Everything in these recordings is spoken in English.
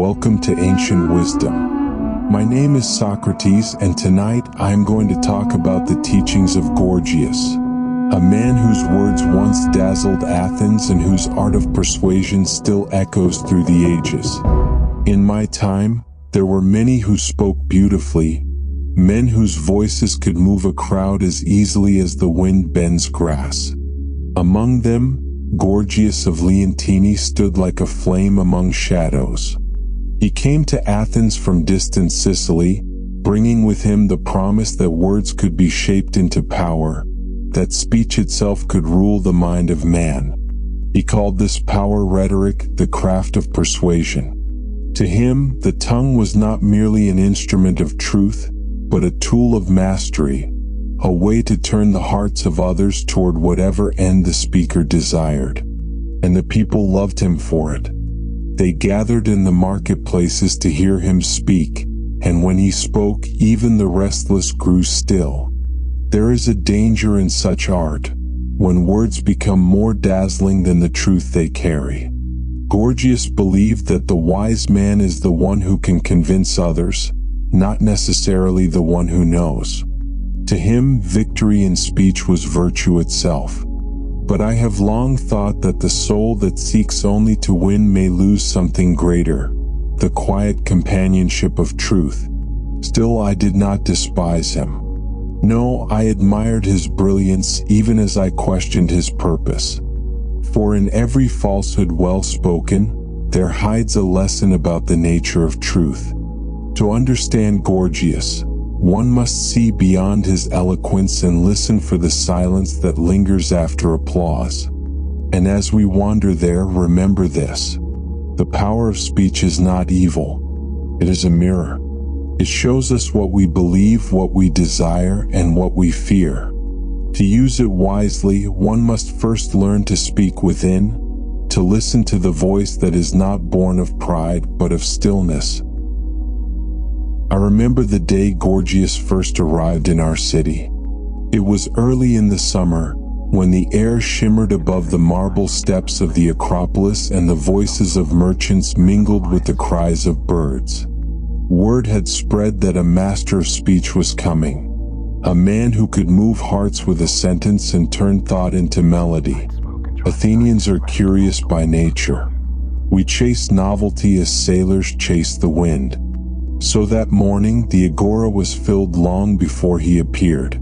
welcome to Ancient Wisdom. My name is Socrates, and tonight I am going to talk about the teachings of Gorgias, a man whose words once dazzled Athens and whose art of persuasion still echoes through the ages. In my time, there were many who spoke beautifully, men whose voices could move a crowd as easily as the wind bends grass. Among them, Gorgias of Leontini stood like a flame among shadows. He came to Athens from distant Sicily, bringing with him the promise that words could be shaped into power, that speech itself could rule the mind of man. He called this power rhetoric, the craft of persuasion. To him, the tongue was not merely an instrument of truth, but a tool of mastery, a way to turn the hearts of others toward whatever end the speaker desired. And the people loved him for it. They gathered in the marketplaces to hear him speak, and when he spoke, even the restless grew still. There is a danger in such art, when words become more dazzling than the truth they carry. Gorgias believed that the wise man is the one who can convince others, not necessarily the one who knows. To him, victory in speech was virtue itself. But I have long thought that the soul that seeks only to win may lose something greater, the quiet companionship of truth. Still, I did not despise him. No, I admired his brilliance even as I questioned his purpose. For in every falsehood well spoken, there hides a lesson about the nature of truth. To understand Gorgias, one must see beyond his eloquence and listen for the silence that lingers after applause. And as we wander there, remember this: the power of speech is not evil. It is a mirror. It shows us what we believe, what we desire, and what we fear. To use it wisely, one must first learn to speak within, to listen to the voice that is not born of pride but of stillness. I remember the day Gorgias first arrived in our city. It was early in the summer, when the air shimmered above the marble steps of the Acropolis and the voices of merchants mingled with the cries of birds. Word had spread that a master of speech was coming, a man who could move hearts with a sentence and turn thought into melody. Athenians are curious by nature. We chase novelty as sailors chase the wind. So that morning, the agora was filled long before he appeared.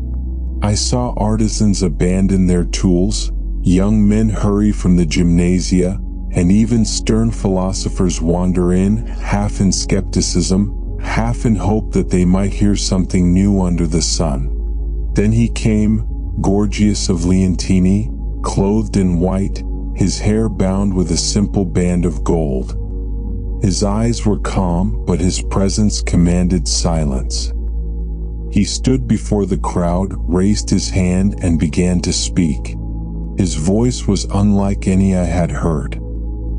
I saw artisans abandon their tools, young men hurry from the gymnasia, and even stern philosophers wander in, half in skepticism, half in hope that they might hear something new under the sun. Then he came, Gorgias of Leontini, clothed in white, his hair bound with a simple band of gold. His eyes were calm, but his presence commanded silence. He stood before the crowd, raised his hand, and began to speak. His voice was unlike any I had heard.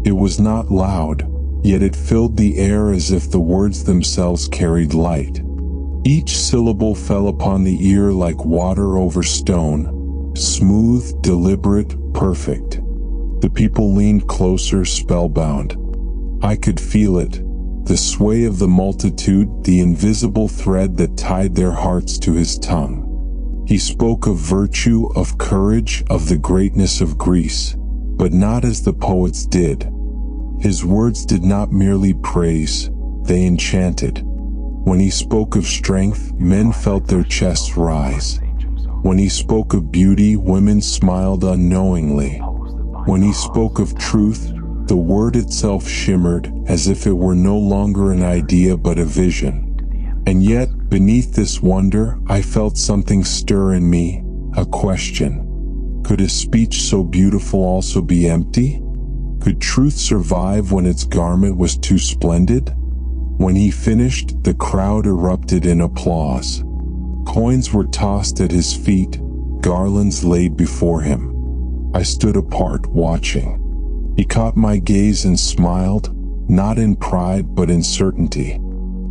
It was not loud, yet it filled the air as if the words themselves carried light. Each syllable fell upon the ear like water over stone, smooth, deliberate, perfect. The people leaned closer, spellbound. I could feel it, the sway of the multitude, the invisible thread that tied their hearts to his tongue. He spoke of virtue, of courage, of the greatness of Greece, but not as the poets did. His words did not merely praise, they enchanted. When he spoke of strength, men felt their chests rise. When he spoke of beauty, women smiled unknowingly. When he spoke of truth, the word itself shimmered as if it were no longer an idea but a vision. And yet, beneath this wonder, I felt something stir in me, a question. Could a speech so beautiful also be empty? Could truth survive when its garment was too splendid? When he finished, the crowd erupted in applause. Coins were tossed at his feet, garlands laid before him. I stood apart, watching. He caught my gaze and smiled, not in pride but in certainty.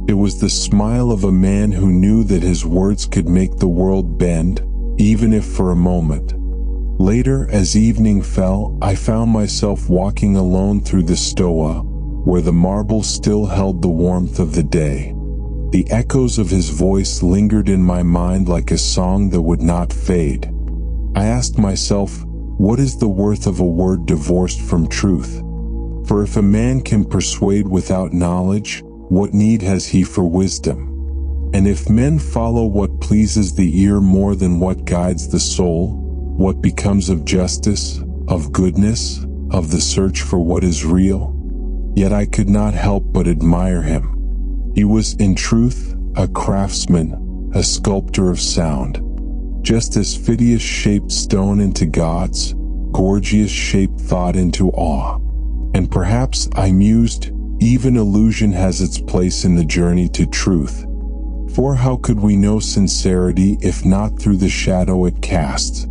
It was the smile of a man who knew that his words could make the world bend, even if for a moment. Later, as evening fell, I found myself walking alone through the Stoa, where the marble still held the warmth of the day. The echoes of his voice lingered in my mind like a song that would not fade. I asked myself, what is the worth of a word divorced from truth? For if a man can persuade without knowledge, what need has he for wisdom? And if men follow what pleases the ear more than what guides the soul, what becomes of justice, of goodness, of the search for what is real? Yet I could not help but admire him. He was, in truth, a craftsman, a sculptor of sound. Just as Phidias shaped stone into gods, Gorgias shaped thought into awe. And perhaps, I mused, even illusion has its place in the journey to truth. For how could we know sincerity if not through the shadow it casts?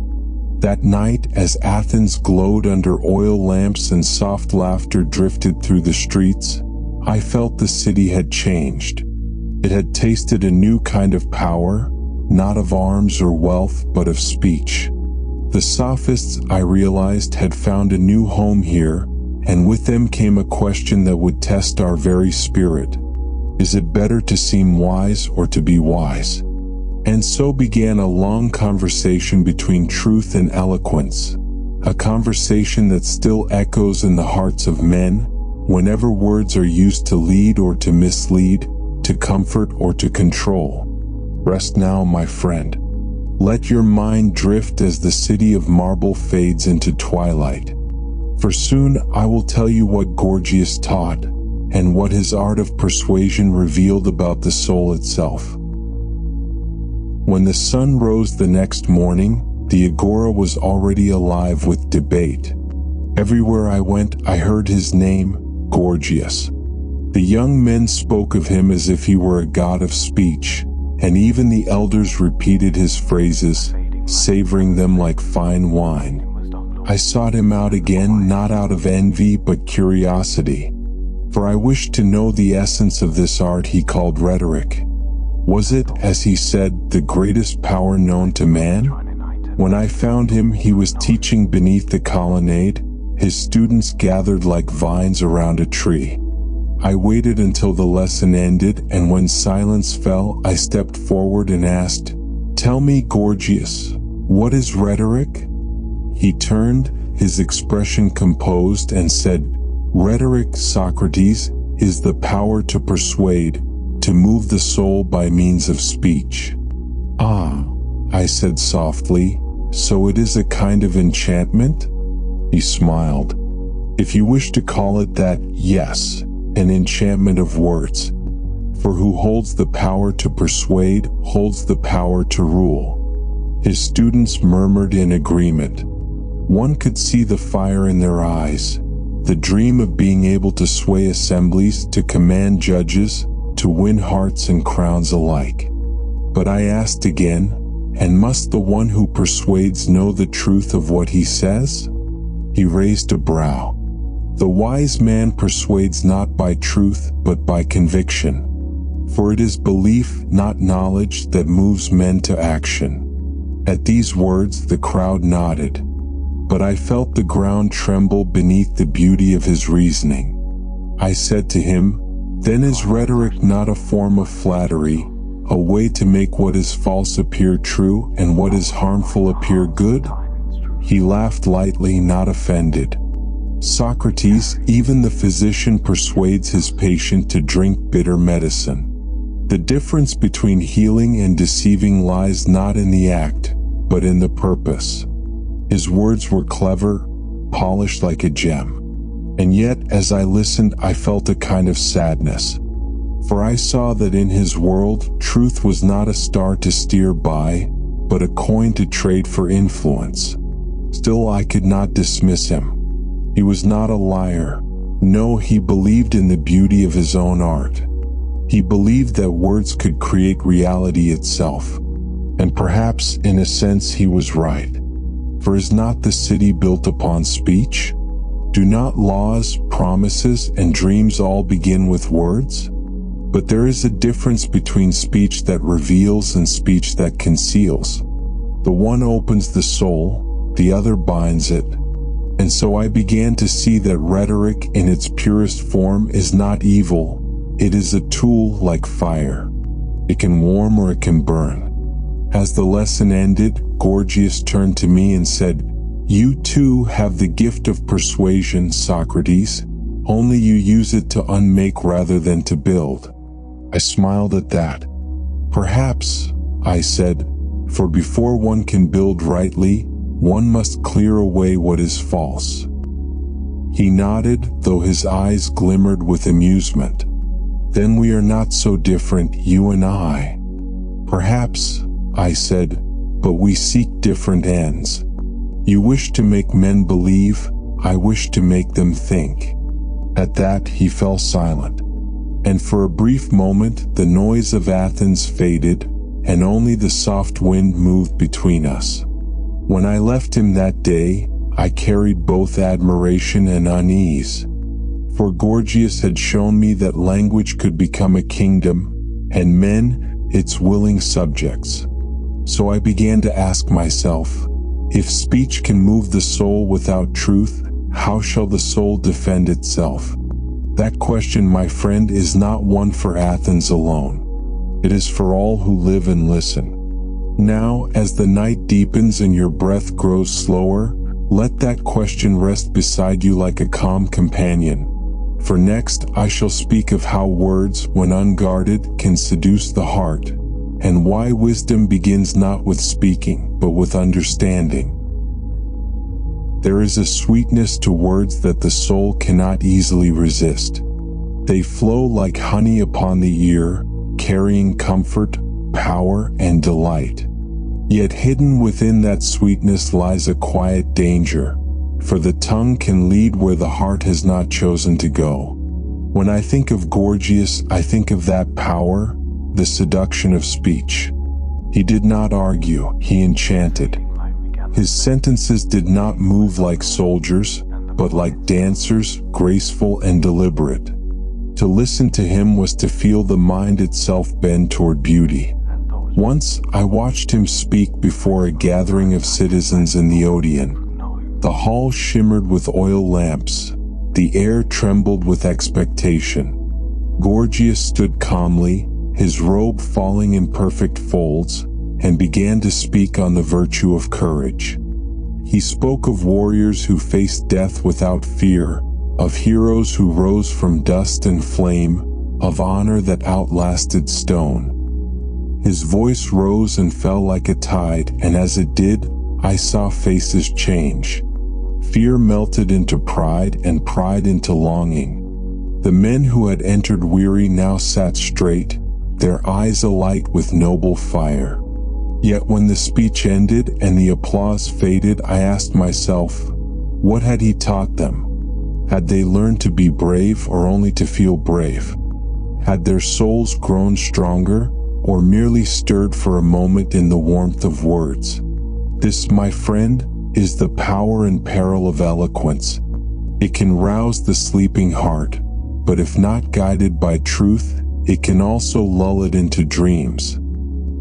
That night, as Athens glowed under oil lamps and soft laughter drifted through the streets, I felt the city had changed. It had tasted a new kind of power, not of arms or wealth, but of speech. The Sophists, I realized, had found a new home here, and with them came a question that would test our very spirit. Is it better to seem wise or to be wise? And so began a long conversation between truth and eloquence, a conversation that still echoes in the hearts of men, whenever words are used to lead or to mislead, to comfort or to control. Rest now, my friend. Let your mind drift as the city of marble fades into twilight. For soon I will tell you what Gorgias taught, and what his art of persuasion revealed about the soul itself. When the sun rose the next morning, the agora was already alive with debate. Everywhere I went, I heard his name, Gorgias. The young men spoke of him as if he were a god of speech, and even the elders repeated his phrases, savoring them like fine wine. I sought him out again, not out of envy but curiosity, for I wished to know the essence of this art he called rhetoric. Was it, as he said, the greatest power known to man? When I found him, he was teaching beneath the colonnade, his students gathered like vines around a tree. I waited until the lesson ended, and when silence fell, I stepped forward and asked, "Tell me, Gorgias, what is rhetoric?" He turned, his expression composed, and said, "Rhetoric, Socrates, is the power to persuade, to move the soul by means of speech." "Ah," I said softly, "so it is a kind of enchantment?" He smiled. "If you wish to call it that, yes, an enchantment of words. For who holds the power to persuade, holds the power to rule." His students murmured in agreement. One could see the fire in their eyes, the dream of being able to sway assemblies, to command judges, to win hearts and crowns alike. But I asked again, and must the one who persuades know the truth of what he says? He raised a brow. The wise man persuades not by truth, but by conviction. For it is belief, not knowledge, that moves men to action. At these words, the crowd nodded. But I felt the ground tremble beneath the beauty of his reasoning. I said to him, "Then is rhetoric not a form of flattery, a way to make what is false appear true and what is harmful appear good?" He laughed lightly, not offended. "Socrates, even the physician persuades his patient to drink bitter medicine. The difference between healing and deceiving lies not in the act, but in the purpose." His words were clever, polished like a gem. And yet, as I listened, I felt a kind of sadness. For I saw that in his world, truth was not a star to steer by, but a coin to trade for influence. Still, I could not dismiss him. He was not a liar. No, he believed in the beauty of his own art. He believed that words could create reality itself. And perhaps, in a sense, he was right. For is not the city built upon speech? Do not laws, promises, and dreams all begin with words? But there is a difference between speech that reveals and speech that conceals. The one opens the soul, the other binds it. And so I began to see that rhetoric in its purest form is not evil. It is a tool like fire. It can warm or it can burn. As the lesson ended, Gorgias turned to me and said, "You too have the gift of persuasion, Socrates. Only you use it to unmake rather than to build." I smiled at that. "Perhaps," I said, "for before one can build rightly, one must clear away what is false." He nodded, though his eyes glimmered with amusement. "Then we are not so different, you and I." "Perhaps," I said, "but we seek different ends. You wish to make men believe, I wish to make them think." At that he fell silent, and for a brief moment the noise of Athens faded, and only the soft wind moved between us. When I left him that day, I carried both admiration and unease. For Gorgias had shown me that language could become a kingdom, and men its willing subjects. So I began to ask myself, if speech can move the soul without truth, how shall the soul defend itself? That question, my friend, is not one for Athens alone. It is for all who live and listen. Now, as the night deepens and your breath grows slower, let that question rest beside you like a calm companion. For next, I shall speak of how words, when unguarded, can seduce the heart, and why wisdom begins not with speaking, but with understanding. There is a sweetness to words that the soul cannot easily resist. They flow like honey upon the ear, carrying comfort, power, and delight. Yet hidden within that sweetness lies a quiet danger, for the tongue can lead where the heart has not chosen to go. When I think of Gorgias, I think of that power, the seduction of speech. He did not argue, he enchanted. His sentences did not move like soldiers, but like dancers, graceful and deliberate. To listen to him was to feel the mind itself bend toward beauty. Once, I watched him speak before a gathering of citizens in the Odeon. The hall shimmered with oil lamps. The air trembled with expectation. Gorgias stood calmly, his robe falling in perfect folds, and began to speak on the virtue of courage. He spoke of warriors who faced death without fear, of heroes who rose from dust and flame, of honor that outlasted stone. His voice rose and fell like a tide, and as it did, I saw faces change. Fear melted into pride, and pride into longing. The men who had entered weary now sat straight, their eyes alight with noble fire. Yet when the speech ended and the applause faded, I asked myself, what had he taught them? Had they learned to be brave or only to feel brave? Had their souls grown stronger or merely stirred for a moment in the warmth of words? This, my friend, is the power and peril of eloquence. It can rouse the sleeping heart, but if not guided by truth, it can also lull it into dreams.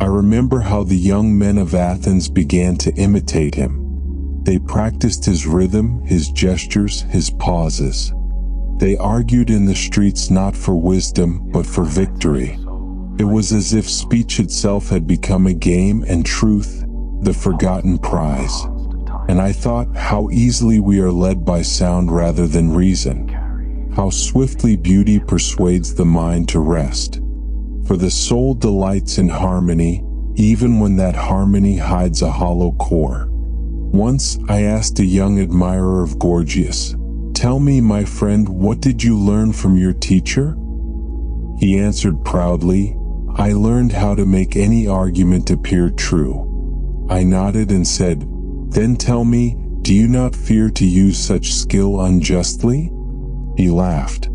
I remember how the young men of Athens began to imitate him. They practiced his rhythm, his gestures, his pauses. They argued in the streets not for wisdom, but for victory. It was as if speech itself had become a game and truth, the forgotten prize. And I thought how easily we are led by sound rather than reason. How swiftly beauty persuades the mind to rest. For the soul delights in harmony, even when that harmony hides a hollow core. Once I asked a young admirer of Gorgias, "Tell me, my friend, what did you learn from your teacher?" He answered proudly, "I learned how to make any argument appear true." I nodded and said, "Then tell me, do you not fear to use such skill unjustly?" He laughed.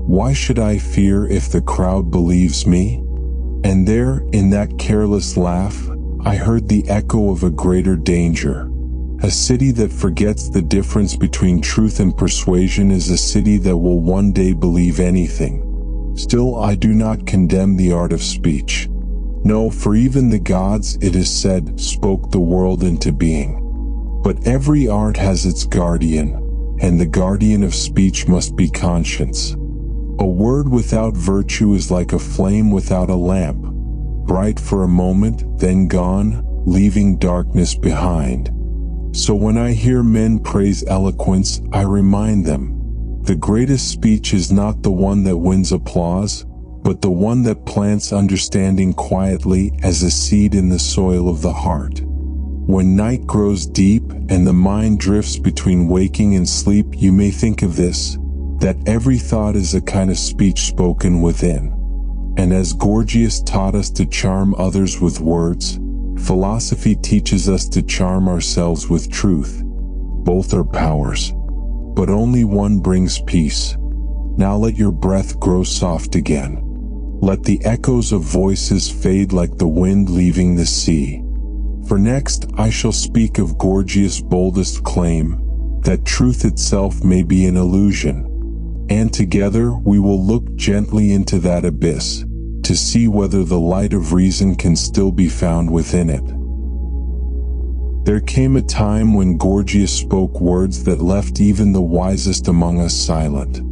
"Why should I fear if the crowd believes me?" And there, in that careless laugh, I heard the echo of a greater danger. A city that forgets the difference between truth and persuasion is a city that will one day believe anything. Still, I do not condemn the art of speech. No, for even the gods, it is said, spoke the world into being. But every art has its guardian, and the guardian of speech must be conscience. A word without virtue is like a flame without a lamp, bright for a moment, then gone, leaving darkness behind. So when I hear men praise eloquence, I remind them, the greatest speech is not the one that wins applause, but the one that plants understanding quietly as a seed in the soil of the heart. When night grows deep and the mind drifts between waking and sleep, you may think of this, that every thought is a kind of speech spoken within. And as Gorgias taught us to charm others with words, philosophy teaches us to charm ourselves with truth. Both are powers, but only one brings peace. Now let your breath grow soft again. Let the echoes of voices fade like the wind leaving the sea. For next I shall speak of Gorgias' boldest claim, that truth itself may be an illusion. And together we will look gently into that abyss, to see whether the light of reason can still be found within it. There came a time when Gorgias spoke words that left even the wisest among us silent.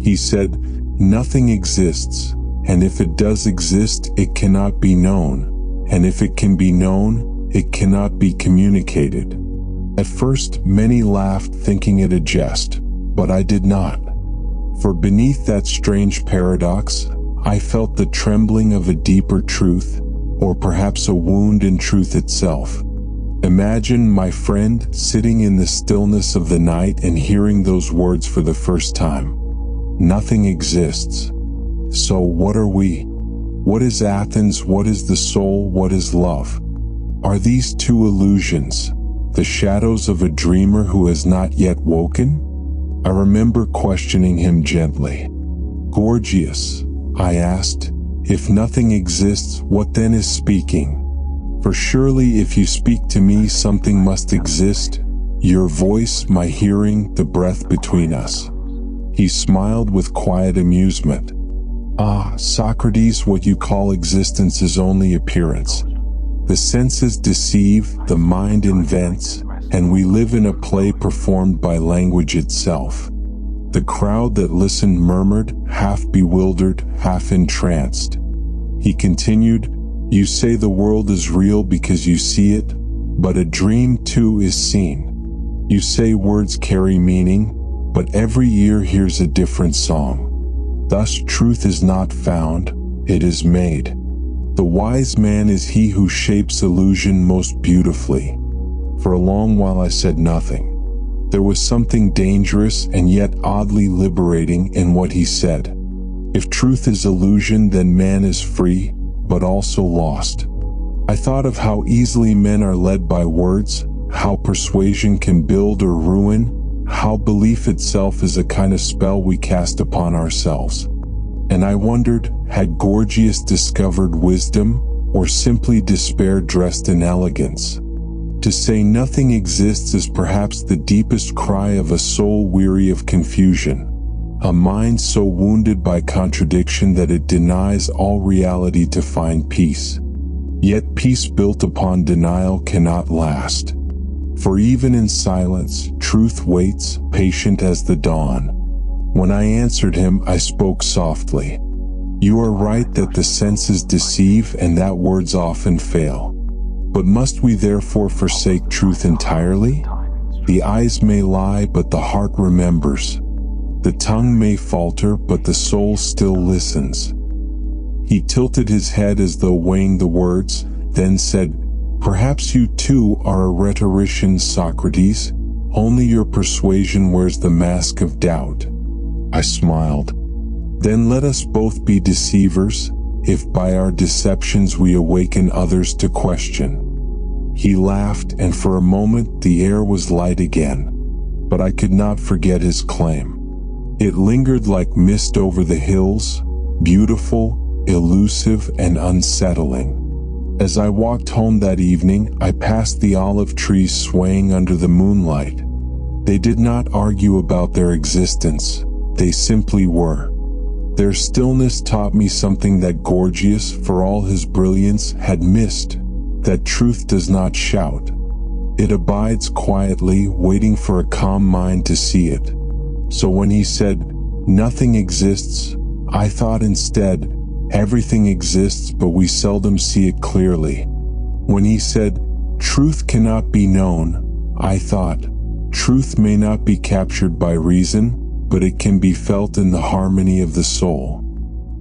He said, "Nothing exists, and if it does exist, it cannot be known, and if it can be known, it cannot be communicated." At first, many laughed, thinking it a jest, but I did not. For beneath that strange paradox, I felt the trembling of a deeper truth, or perhaps a wound in truth itself. Imagine, my friend, sitting in the stillness of the night and hearing those words for the first time. Nothing exists. So what are we? What is Athens? What is the soul? What is love? Are these two illusions, the shadows of a dreamer who has not yet woken? I remember questioning him gently. "Gorgias," I asked, "if nothing exists, what then is speaking? For surely if you speak to me, something must exist, your voice, my hearing, the breath between us." He smiled with quiet amusement. "Ah, Socrates, what you call existence is only appearance. The senses deceive, the mind invents, and we live in a play performed by language itself." The crowd that listened murmured, half bewildered, half entranced. He continued, "You say the world is real because you see it, but a dream too is seen. You say words carry meaning, but every ear hears a different song. Thus truth is not found, it is made. The wise man is he who shapes illusion most beautifully." For a long while I said nothing. There was something dangerous and yet oddly liberating in what he said. If truth is illusion, then man is free, but also lost. I thought of how easily men are led by words, how persuasion can build or ruin, how belief itself is a kind of spell we cast upon ourselves. And I wondered, had Gorgias discovered wisdom, or simply despair dressed in elegance? To say nothing exists is perhaps the deepest cry of a soul weary of confusion, a mind so wounded by contradiction that it denies all reality to find peace. Yet peace built upon denial cannot last. For even in silence, truth waits, patient as the dawn. When I answered him, I spoke softly. "You are right that the senses deceive and that words often fail. But must we therefore forsake truth entirely? The eyes may lie, but the heart remembers. The tongue may falter, but the soul still listens." He tilted his head as though weighing the words, then said, "Perhaps you too are a rhetorician, Socrates. Only your persuasion wears the mask of doubt." I smiled. "Then let us both be deceivers, if by our deceptions we awaken others to question." He laughed, and for a moment the air was light again. But I could not forget his claim. It lingered like mist over the hills, beautiful, elusive, and unsettling. As I walked home that evening, I passed the olive trees swaying under the moonlight. They did not argue about their existence, they simply were. Their stillness taught me something that Gorgias, for all his brilliance, had missed, that truth does not shout. It abides quietly, waiting for a calm mind to see it. So when he said, "Nothing exists," I thought instead, "Everything exists, but we seldom see it clearly." When he said, "Truth cannot be known," I thought, "Truth may not be captured by reason, but it can be felt in the harmony of the soul."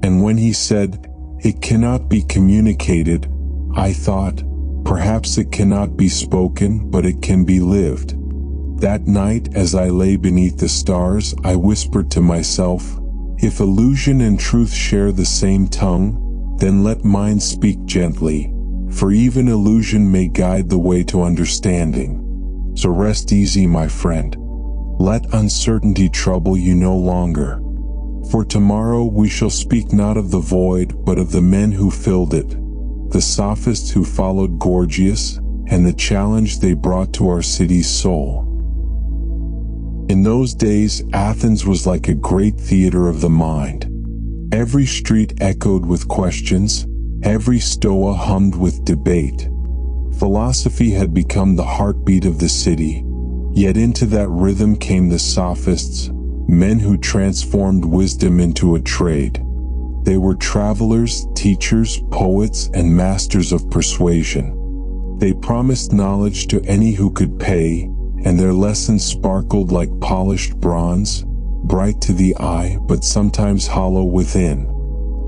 And when he said, "It cannot be communicated," I thought, "Perhaps it cannot be spoken, but it can be lived." That night, as I lay beneath the stars, I whispered to myself, "If illusion and truth share the same tongue, then let mine speak gently, for even illusion may guide the way to understanding." So rest easy, my friend. Let uncertainty trouble you no longer. For tomorrow we shall speak not of the void, but of the men who filled it, the sophists who followed Gorgias, and the challenge they brought to our city's soul. In those days, Athens was like a great theater of the mind. Every street echoed with questions, every stoa hummed with debate. Philosophy had become the heartbeat of the city, yet into that rhythm came the sophists, men who transformed wisdom into a trade. They were travelers, teachers, poets, and masters of persuasion. They promised knowledge to any who could pay, and their lessons sparkled like polished bronze, bright to the eye but sometimes hollow within.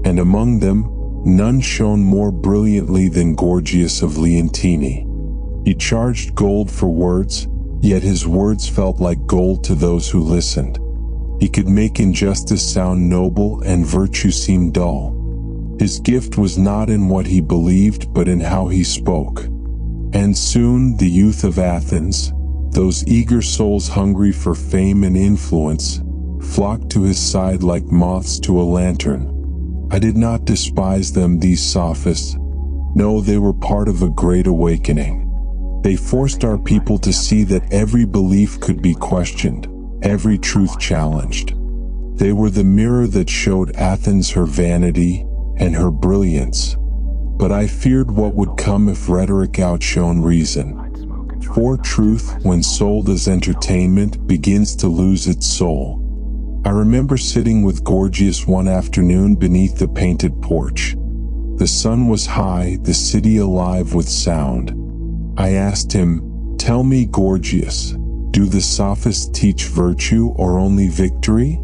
And among them, none shone more brilliantly than Gorgias of Leontini. He charged gold for words, yet his words felt like gold to those who listened. He could make injustice sound noble and virtue seem dull. His gift was not in what he believed, but in how he spoke. And soon the youth of Athens, those eager souls hungry for fame and influence, flocked to his side like moths to a lantern. I did not despise them, these sophists. No, they were part of a great awakening. They forced our people to see that every belief could be questioned, every truth challenged. They were the mirror that showed Athens her vanity and her brilliance. But I feared what would come if rhetoric outshone reason. For truth, when sold as entertainment, begins to lose its soul. I remember sitting with Gorgias one afternoon beneath the painted porch. The sun was high, the city alive with sound. I asked him, "Tell me, Gorgias, do the sophists teach virtue or only victory?"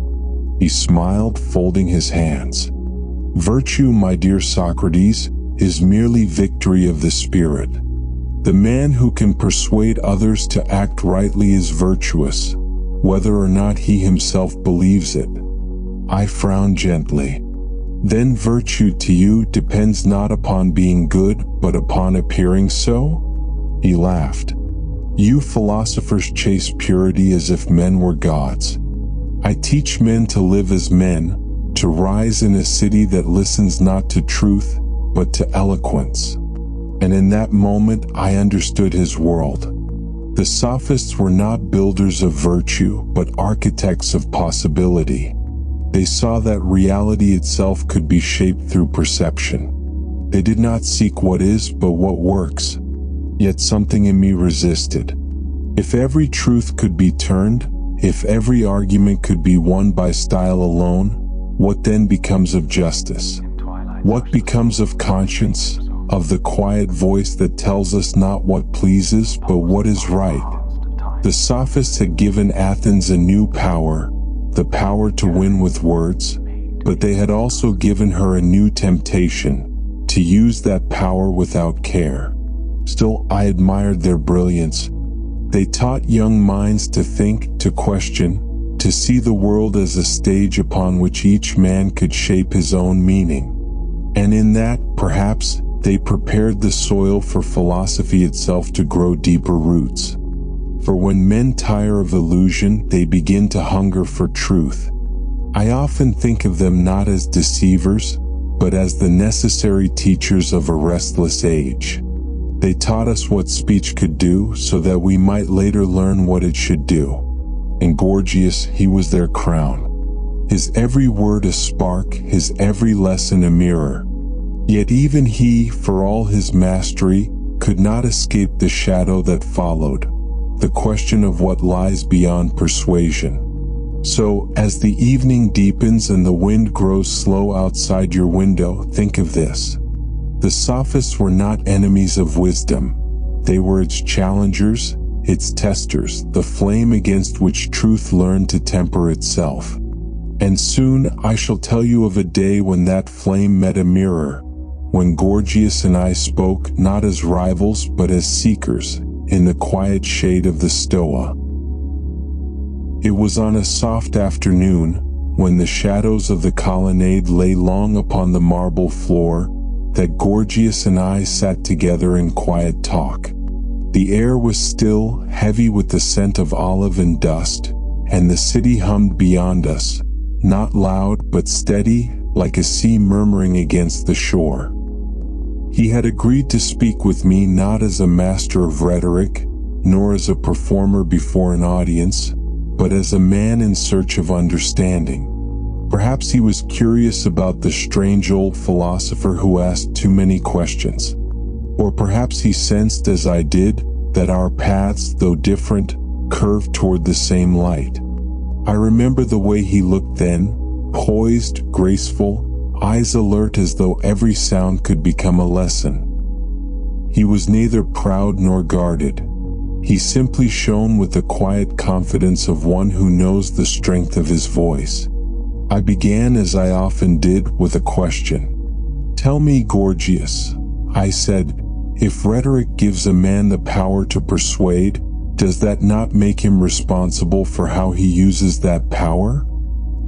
He smiled, folding his hands. "Virtue, my dear Socrates, is merely victory of the spirit. The man who can persuade others to act rightly is virtuous, whether or not he himself believes it." I frowned gently. "Then virtue to you depends not upon being good, but upon appearing so?" He laughed. "You philosophers chase purity as if men were gods. I teach men to live as men, to rise in a city that listens not to truth, but to eloquence." And in that moment I understood his world. The sophists were not builders of virtue, but architects of possibility. They saw that reality itself could be shaped through perception. They did not seek what is, but what works. Yet something in me resisted. If every truth could be turned, if every argument could be won by style alone, what then becomes of justice? What becomes of conscience, of the quiet voice that tells us not what pleases, but what is right? The sophists had given Athens a new power, the power to win with words, but they had also given her a new temptation, to use that power without care. Still, I admired their brilliance. They taught young minds to think, to question, to see the world as a stage upon which each man could shape his own meaning. And in that, perhaps, they prepared the soil for philosophy itself to grow deeper roots. For when men tire of illusion, they begin to hunger for truth. I often think of them not as deceivers, but as the necessary teachers of a restless age. They taught us what speech could do, so that we might later learn what it should do. And Gorgias, he was their crown. His every word a spark, his every lesson a mirror. Yet even he, for all his mastery, could not escape the shadow that followed, the question of what lies beyond persuasion. So, as the evening deepens and the wind grows slow outside your window, think of this. The Sophists were not enemies of wisdom. They were its challengers, its testers, the flame against which truth learned to temper itself. And soon I shall tell you of a day when that flame met a mirror, when Gorgias and I spoke not as rivals but as seekers, in the quiet shade of the Stoa. It was on a soft afternoon, when the shadows of the colonnade lay long upon the marble floor, that Gorgias and I sat together in quiet talk. The air was still, heavy with the scent of olive and dust, and the city hummed beyond us, not loud but steady, like a sea murmuring against the shore. He had agreed to speak with me not as a master of rhetoric, nor as a performer before an audience, but as a man in search of understanding. Perhaps he was curious about the strange old philosopher who asked too many questions. Or perhaps he sensed, as I did, that our paths, though different, curved toward the same light. I remember the way he looked then, poised, graceful, eyes alert as though every sound could become a lesson. He was neither proud nor guarded. He simply shone with the quiet confidence of one who knows the strength of his voice. I began, as I often did, with a question. "Tell me, Gorgias," I said, "if rhetoric gives a man the power to persuade, does that not make him responsible for how he uses that power?"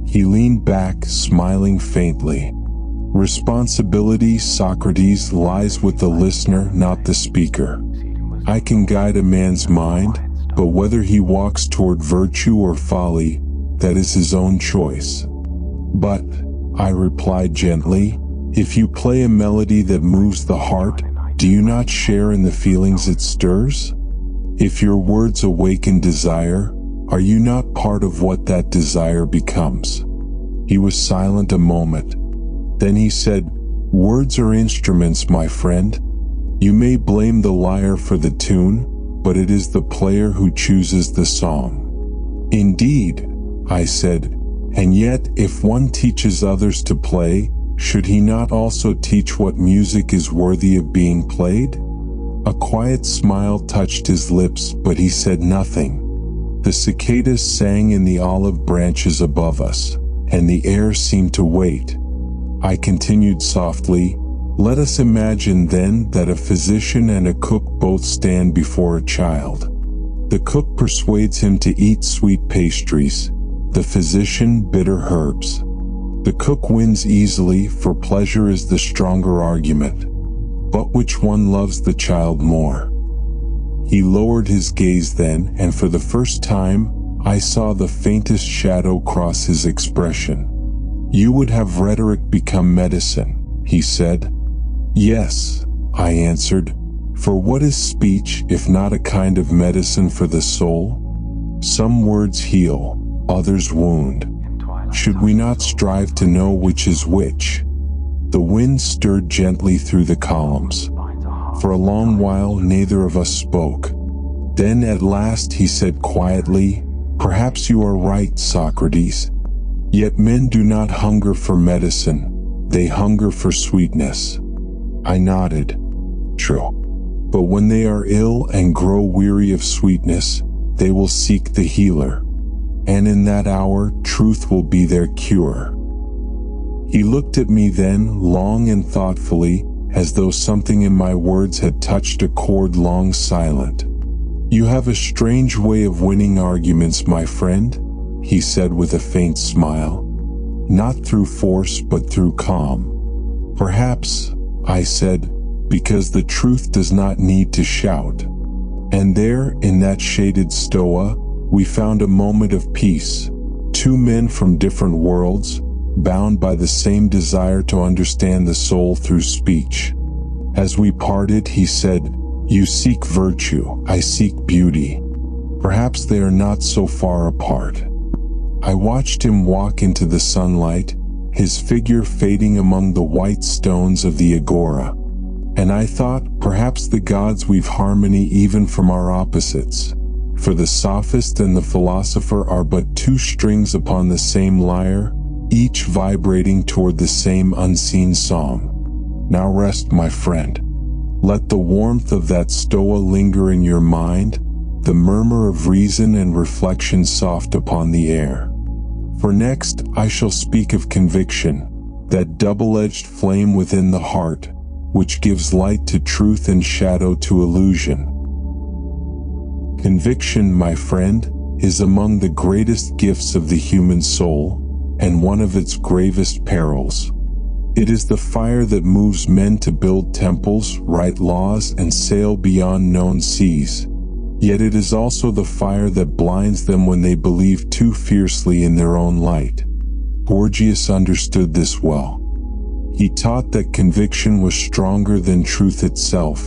He leaned back, smiling faintly. "Responsibility, Socrates, lies with the listener, not the speaker. I can guide a man's mind, but whether he walks toward virtue or folly, that is his own choice." "But," I replied gently, "if you play a melody that moves the heart, do you not share in the feelings it stirs? If your words awaken desire, are you not part of what that desire becomes?" He was silent a moment. Then he said, "Words are instruments, my friend. You may blame the lyre for the tune, but it is the player who chooses the song." "Indeed," I said, "and yet if one teaches others to play, should he not also teach what music is worthy of being played?" A quiet smile touched his lips, but he said nothing. The cicadas sang in the olive branches above us, and the air seemed to wait. I continued softly, "Let us imagine then that a physician and a cook both stand before a child. The cook persuades him to eat sweet pastries, the physician bitter herbs. The cook wins easily, for pleasure is the stronger argument. But which one loves the child more?" He lowered his gaze then, and for the first time, I saw the faintest shadow cross his expression. "You would have rhetoric become medicine," he said. "Yes," I answered, "for what is speech if not a kind of medicine for the soul? Some words heal, others wound. Should we not strive to know which is which?" The wind stirred gently through the columns. For a long while neither of us spoke. Then at last he said quietly, "Perhaps you are right, Socrates. Yet men do not hunger for medicine, they hunger for sweetness." I nodded. "True. But when they are ill and grow weary of sweetness, they will seek the healer. And in that hour, truth will be their cure." He looked at me then, long and thoughtfully, as though something in my words had touched a chord long silent. "You have a strange way of winning arguments, my friend," he said with a faint smile. "Not through force but through calm." "Perhaps," I said, "because the truth does not need to shout." And there, in that shaded stoa, we found a moment of peace. Two men from different worlds, bound by the same desire to understand the soul through speech. As we parted, he said, "You seek virtue, I seek beauty. Perhaps they are not so far apart." I watched him walk into the sunlight, his figure fading among the white stones of the agora. And I thought, perhaps the gods weave harmony even from our opposites. For the sophist and the philosopher are but two strings upon the same lyre, each vibrating toward the same unseen song. Now rest, my friend. Let the warmth of that stoa linger in your mind, the murmur of reason and reflection soft upon the air. For next I shall speak of conviction, that double-edged flame within the heart, which gives light to truth and shadow to illusion. Conviction, my friend, is among the greatest gifts of the human soul, and one of its gravest perils. It is the fire that moves men to build temples, write laws, and sail beyond known seas. Yet it is also the fire that blinds them when they believe too fiercely in their own light. Gorgias understood this well. He taught that conviction was stronger than truth itself,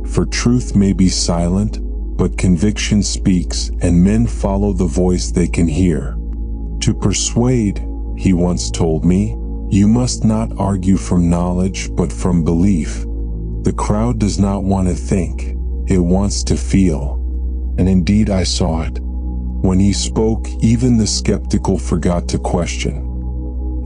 for truth may be silent, but conviction speaks, and men follow the voice they can hear. To persuade, he once told me, you must not argue from knowledge but from belief. The crowd does not want to think, it wants to feel. And indeed I saw it. When he spoke, even the skeptical forgot to question.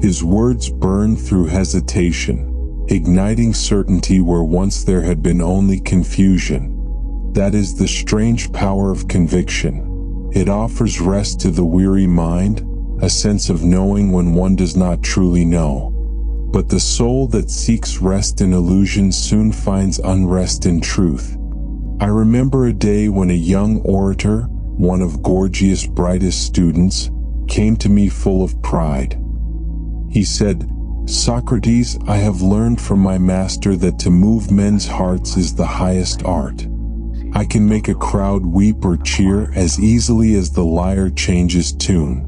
His words burned through hesitation, igniting certainty where once there had been only confusion. That is the strange power of conviction. It offers rest to the weary mind, a sense of knowing when one does not truly know. But the soul that seeks rest in illusion soon finds unrest in truth. I remember a day when a young orator, one of Gorgias' brightest students, came to me full of pride. He said, "Socrates, I have learned from my master that to move men's hearts is the highest art. I can make a crowd weep or cheer as easily as the lyre changes tune."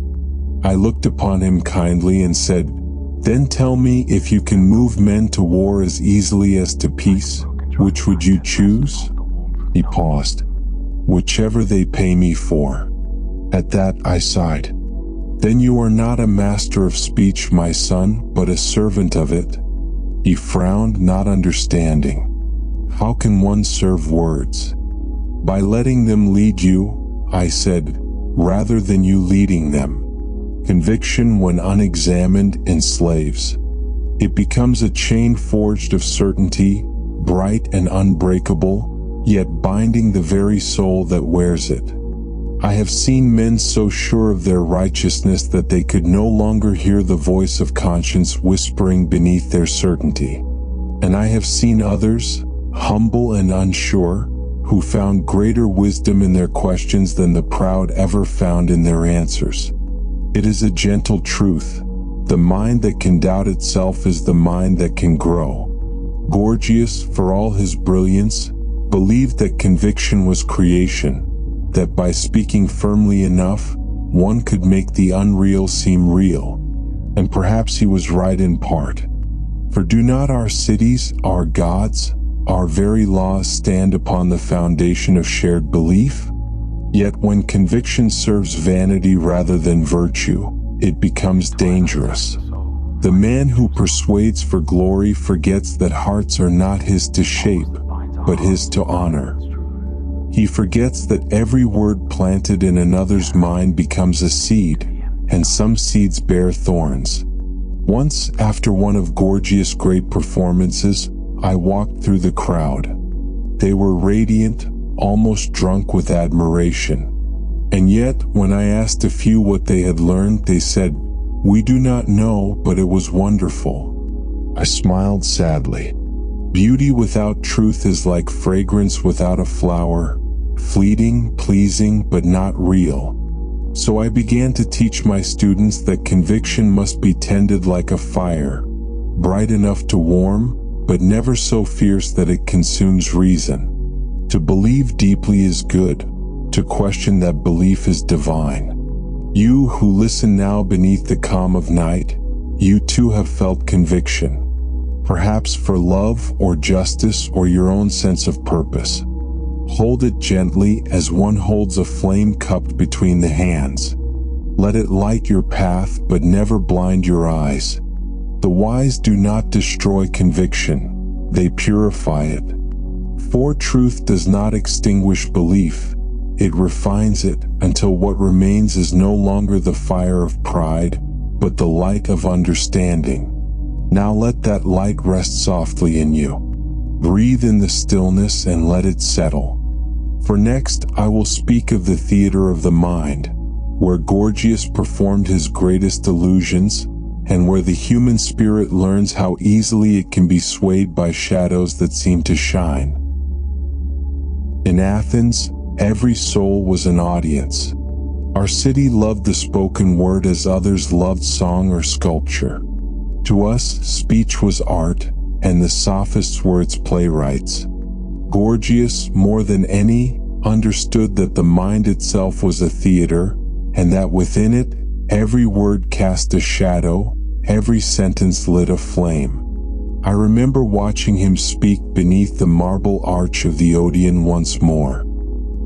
I looked upon him kindly and said, "Then tell me, if you can move men to war as easily as to peace, which would you choose?" He paused. "Whichever they pay me for." At that I sighed. "Then you are not a master of speech, my son, but a servant of it." He frowned, not understanding. "How can one serve words?" "By letting them lead you," I said, "rather than you leading them. Conviction, when unexamined, enslaves. It becomes a chain forged of certainty, bright and unbreakable, yet binding the very soul that wears it. I have seen men so sure of their righteousness that they could no longer hear the voice of conscience whispering beneath their certainty. And I have seen others, humble and unsure, who found greater wisdom in their questions than the proud ever found in their answers. It is a gentle truth. The mind that can doubt itself is the mind that can grow. Gorgias, for all his brilliance, believed that conviction was creation, that by speaking firmly enough, one could make the unreal seem real. And perhaps he was right in part. For do not our cities, our gods, our very laws stand upon the foundation of shared belief? Yet when conviction serves vanity rather than virtue, it becomes dangerous. The man who persuades for glory forgets that hearts are not his to shape, but his to honor. He forgets that every word planted in another's mind becomes a seed, and some seeds bear thorns. Once, after one of Gorgias' great performances, I walked through the crowd. They were radiant, almost drunk with admiration. And yet, when I asked a few what they had learned, they said, "We do not know, but it was wonderful." I smiled sadly. Beauty without truth is like fragrance without a flower, fleeting, pleasing, but not real. So I began to teach my students that conviction must be tended like a fire, bright enough to warm, but never so fierce that it consumes reason. To believe deeply is good. To question that belief is divine. You who listen now beneath the calm of night, you too have felt conviction. Perhaps for love or justice or your own sense of purpose. Hold it gently as one holds a flame cupped between the hands. Let it light your path but never blind your eyes. The wise do not destroy conviction. they purify it. For truth does not extinguish belief, it refines it until what remains is no longer the fire of pride, but the light of understanding. Now let that light rest softly in you. Breathe in the stillness and let it settle. For next I will speak of the theater of the mind, where Gorgias performed his greatest illusions, and where the human spirit learns how easily it can be swayed by shadows that seem to shine. In Athens, every soul was an audience. Our city loved the spoken word as others loved song or sculpture. To us, speech was art, and the sophists were its playwrights. Gorgias, more than any, understood that the mind itself was a theater, and that within it, every word cast a shadow, every sentence lit a flame. I remember watching him speak beneath the marble arch of the Odeon once more.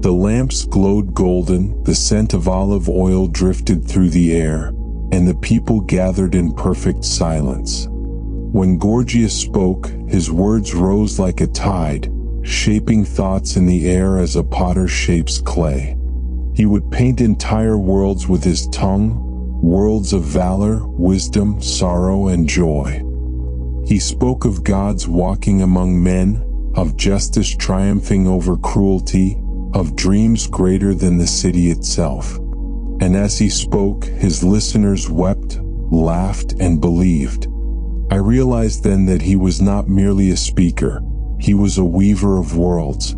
The lamps glowed golden, the scent of olive oil drifted through the air, and the people gathered in perfect silence. When Gorgias spoke, his words rose like a tide, shaping thoughts in the air as a potter shapes clay. He would paint entire worlds with his tongue, worlds of valor, wisdom, sorrow, and joy. He spoke of gods walking among men, of justice triumphing over cruelty, of dreams greater than the city itself. And as he spoke, his listeners wept, laughed, and believed. I realized then that he was not merely a speaker, he was a weaver of worlds.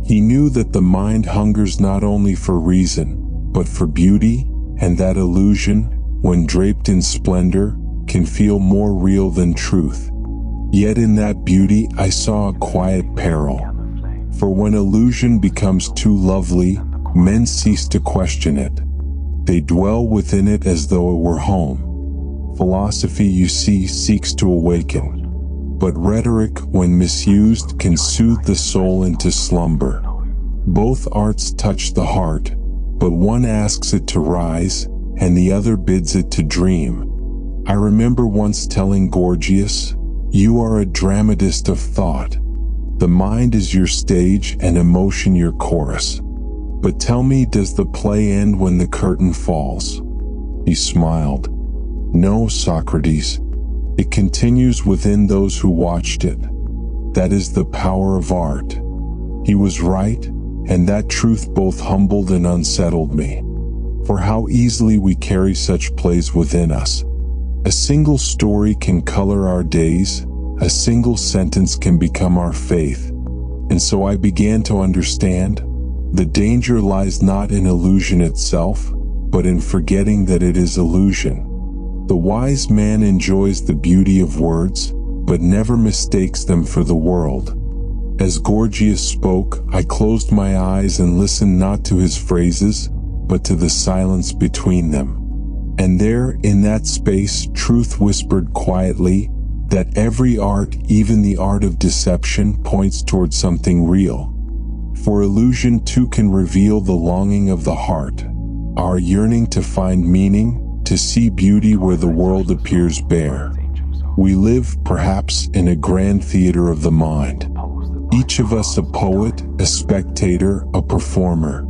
He knew that the mind hungers not only for reason, but for beauty, and that illusion, when draped in splendor, can feel more real than truth. Yet in that beauty I saw a quiet peril. For when illusion becomes too lovely, men cease to question it. They dwell within it as though it were home. Philosophy, you see, seeks to awaken. But rhetoric, when misused, can soothe the soul into slumber. Both arts touch the heart, but one asks it to rise, and the other bids it to dream. I remember once telling Gorgias, "You are a dramatist of thought. The mind is your stage and emotion your chorus. But tell me, does the play end when the curtain falls?" He smiled. "No, Socrates. It continues within those who watched it. That is the power of art." He was right, and that truth both humbled and unsettled me. For how easily we carry such plays within us. A single story can color our days, a single sentence can become our faith. And so I began to understand, the danger lies not in illusion itself, but in forgetting that it is illusion. The wise man enjoys the beauty of words, but never mistakes them for the world. As Gorgias spoke, I closed my eyes and listened not to his phrases, but to the silence between them. And there, in that space, truth whispered quietly, that every art, even the art of deception, points toward something real. For illusion too can reveal the longing of the heart, our yearning to find meaning, to see beauty where the world appears bare. We live, perhaps, in a grand theater of the mind. Each of us a poet, a spectator, a performer.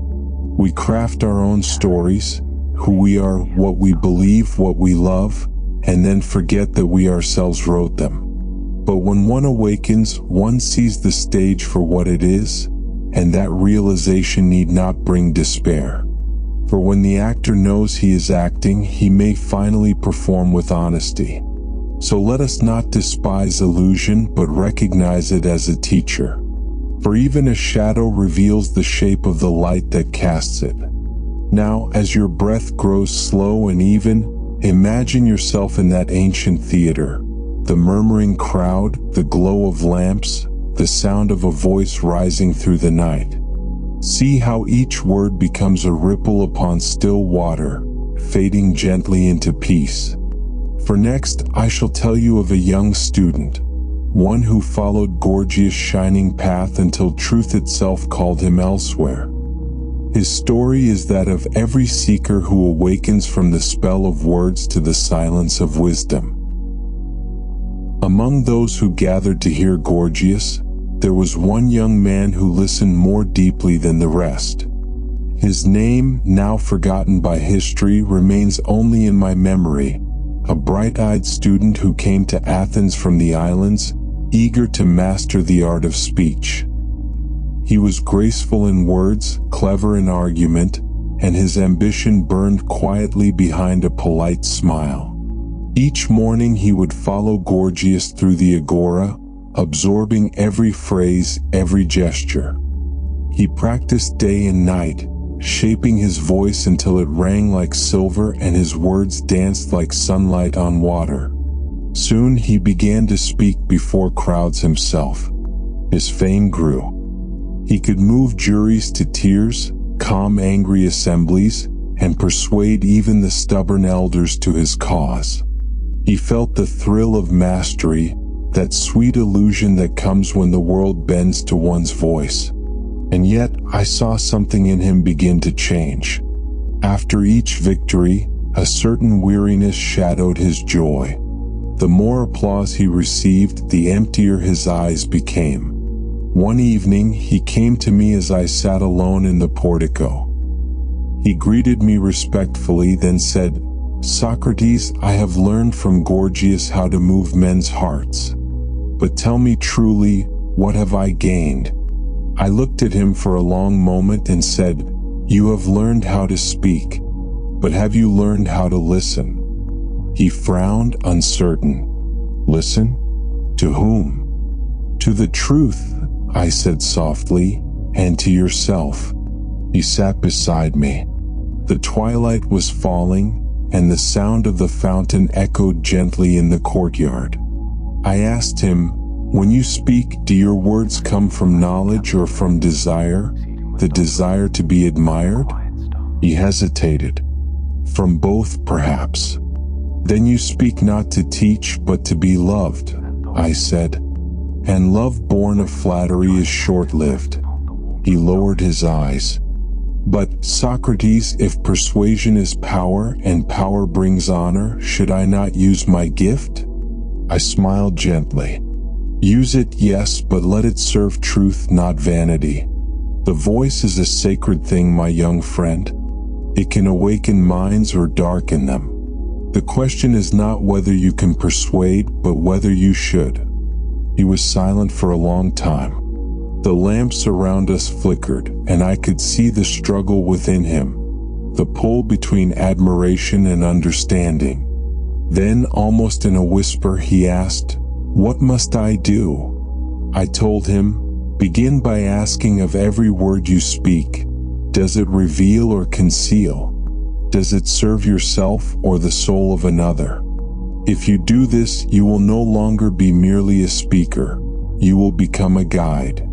We craft our own stories, who we are, what we believe, what we love, and then forget that we ourselves wrote them. But when one awakens, one sees the stage for what it is, and that realization need not bring despair. For when the actor knows he is acting, he may finally perform with honesty. So let us not despise illusion, but recognize it as a teacher. For even a shadow reveals the shape of the light that casts it. Now, as your breath grows slow and even, imagine yourself in that ancient theater, the murmuring crowd, the glow of lamps, the sound of a voice rising through the night. See how each word becomes a ripple upon still water, fading gently into peace. For next, I shall tell you of a young student, one who followed Gorgias' shining path until truth itself called him elsewhere. His story is that of every seeker who awakens from the spell of words to the silence of wisdom. Among those who gathered to hear Gorgias, there was one young man who listened more deeply than the rest. His name, now forgotten by history, remains only in my memory, a bright-eyed student who came to Athens from the islands, eager to master the art of speech. He was graceful in words, clever in argument, and his ambition burned quietly behind a polite smile. Each morning he would follow Gorgias through the agora, absorbing every phrase, every gesture. He practiced day and night, shaping his voice until it rang like silver and his words danced like sunlight on water. Soon he began to speak before crowds himself. His fame grew. He could move juries to tears, calm angry assemblies, and persuade even the stubborn elders to his cause. He felt the thrill of mastery, that sweet illusion that comes when the world bends to one's voice. And yet, I saw something in him begin to change. After each victory, a certain weariness shadowed his joy. The more applause he received, the emptier his eyes became. One evening, he came to me as I sat alone in the portico. He greeted me respectfully, then said, "Socrates, I have learned from Gorgias how to move men's hearts. But tell me truly, what have I gained?" I looked at him for a long moment and said, "You have learned how to speak, but have you learned how to listen?" He frowned, uncertain. "Listen? To whom?" "To the truth," I said softly, "and to yourself." He sat beside me. The twilight was falling, and the sound of the fountain echoed gently in the courtyard. I asked him, "When you speak, do your words come from knowledge or from desire, the desire to be admired?" He hesitated. "From both, perhaps." "Then you speak not to teach, but to be loved," I said. "And love born of flattery is short-lived." He lowered his eyes. "But, Socrates, if persuasion is power and power brings honor, should I not use my gift?" I smiled gently. "Use it, yes, but let it serve truth, not vanity. The voice is a sacred thing, my young friend. It can awaken minds or darken them. The question is not whether you can persuade, but whether you should." He was silent for a long time. The lamps around us flickered, and I could see the struggle within him, the pull between admiration and understanding. Then, almost in a whisper, he asked, "What must I do?" I told him, "Begin by asking of every word you speak, does it reveal or conceal? Does it serve yourself or the soul of another? If you do this, you will no longer be merely a speaker, you will become a guide."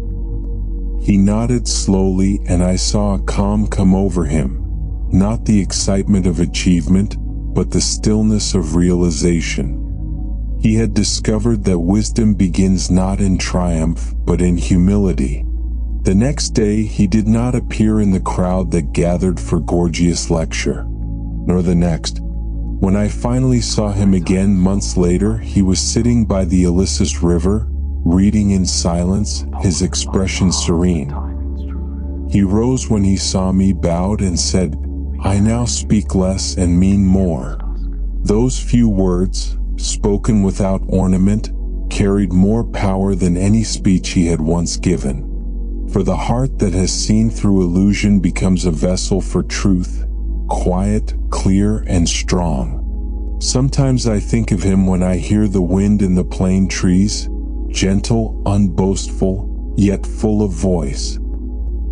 He nodded slowly, and I saw a calm come over him, not the excitement of achievement, but the stillness of realization. He had discovered that wisdom begins not in triumph, but in humility. The next day, he did not appear in the crowd that gathered for Gorgias' lecture, nor the next. When I finally saw him again months later, he was sitting by the Ilissus River, reading in silence, his expression serene. He rose when he saw me, bowed, and said, "I now speak less and mean more." Those few words, spoken without ornament, carried more power than any speech he had once given. For the heart that has seen through illusion becomes a vessel for truth, quiet, clear, and strong. Sometimes I think of him when I hear the wind in the plane trees, gentle, unboastful, yet full of voice.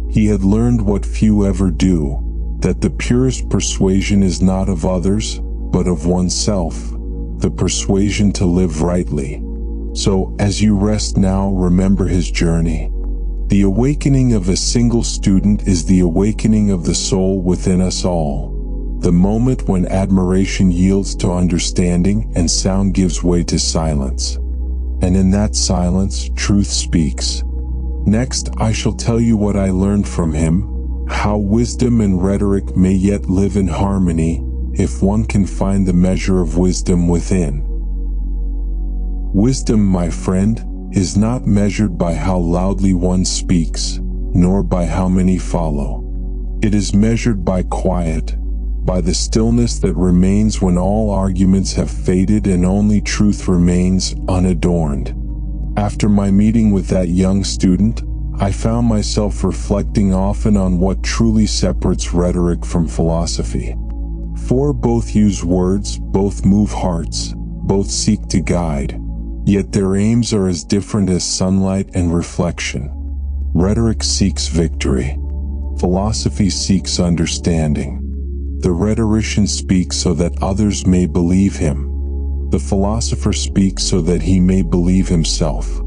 He had learned what few ever do, that the purest persuasion is not of others, but of oneself, the persuasion to live rightly. So, as you rest now, remember his journey. The awakening of a single student is the awakening of the soul within us all. The moment when admiration yields to understanding and sound gives way to silence. And in that silence, truth speaks. Next, I shall tell you what I learned from him, how wisdom and rhetoric may yet live in harmony, if one can find the measure of wisdom within. Wisdom, my friend, is not measured by how loudly one speaks, nor by how many follow. It is measured by quiet, by the stillness that remains when all arguments have faded and only truth remains unadorned. After my meeting with that young student, I found myself reflecting often on what truly separates rhetoric from philosophy. For both use words, both move hearts, both seek to guide, yet their aims are as different as sunlight and reflection. Rhetoric seeks victory. Philosophy seeks understanding. The rhetorician speaks so that others may believe him. The philosopher speaks so that he may believe himself.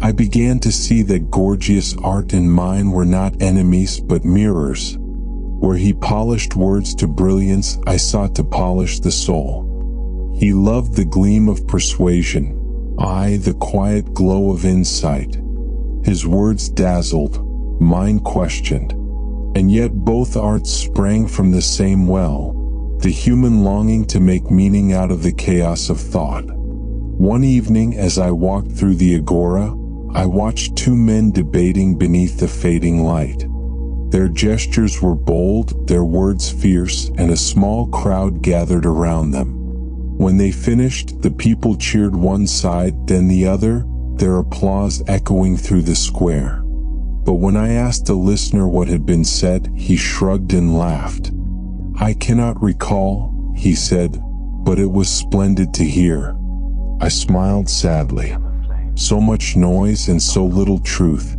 I began to see that Gorgias' art and mine were not enemies but mirrors. Where he polished words to brilliance, I sought to polish the soul. He loved the gleam of persuasion, I the quiet glow of insight. His words dazzled, mine questioned. And yet both arts sprang from the same well, the human longing to make meaning out of the chaos of thought. One evening as I walked through the agora, I watched two men debating beneath the fading light. Their gestures were bold, their words fierce, and a small crowd gathered around them. When they finished, the people cheered one side, then the other, their applause echoing through the square. But when I asked the listener what had been said, he shrugged and laughed. I cannot recall, he said, but it was splendid to hear. I smiled sadly. So much noise and so little truth.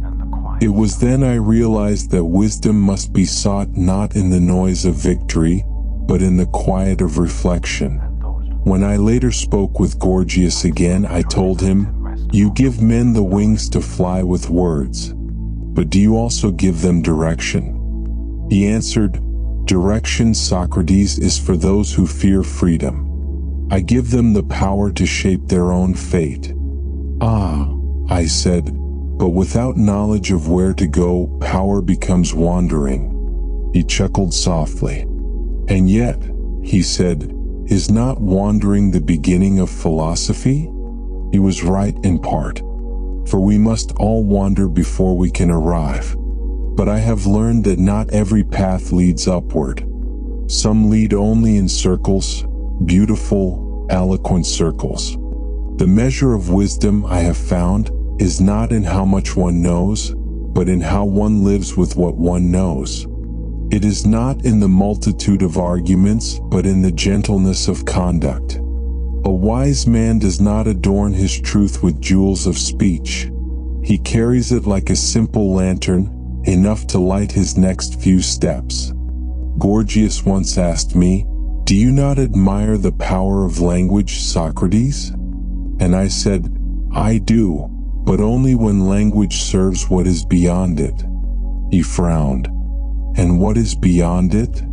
It was then I realized that wisdom must be sought not in the noise of victory, but in the quiet of reflection. When I later spoke with Gorgias again, I told him, "You give men the wings to fly with words. But do you also give them direction?" He answered, "Direction, Socrates, is for those who fear freedom. I give them the power to shape their own fate." "Ah," I said, "but without knowledge of where to go, power becomes wandering." He chuckled softly. "And yet," he said, "is not wandering the beginning of philosophy?" He was right in part. For we must all wander before we can arrive. But I have learned that not every path leads upward. Some lead only in circles, beautiful, eloquent circles. The measure of wisdom, I have found, is not in how much one knows, but in how one lives with what one knows. It is not in the multitude of arguments, but in the gentleness of conduct. A wise man does not adorn his truth with jewels of speech. He carries it like a simple lantern, enough to light his next few steps. Gorgias once asked me, "Do you not admire the power of language, Socrates?" And I said, "I do, but only when language serves what is beyond it." He frowned. "And what is beyond it?"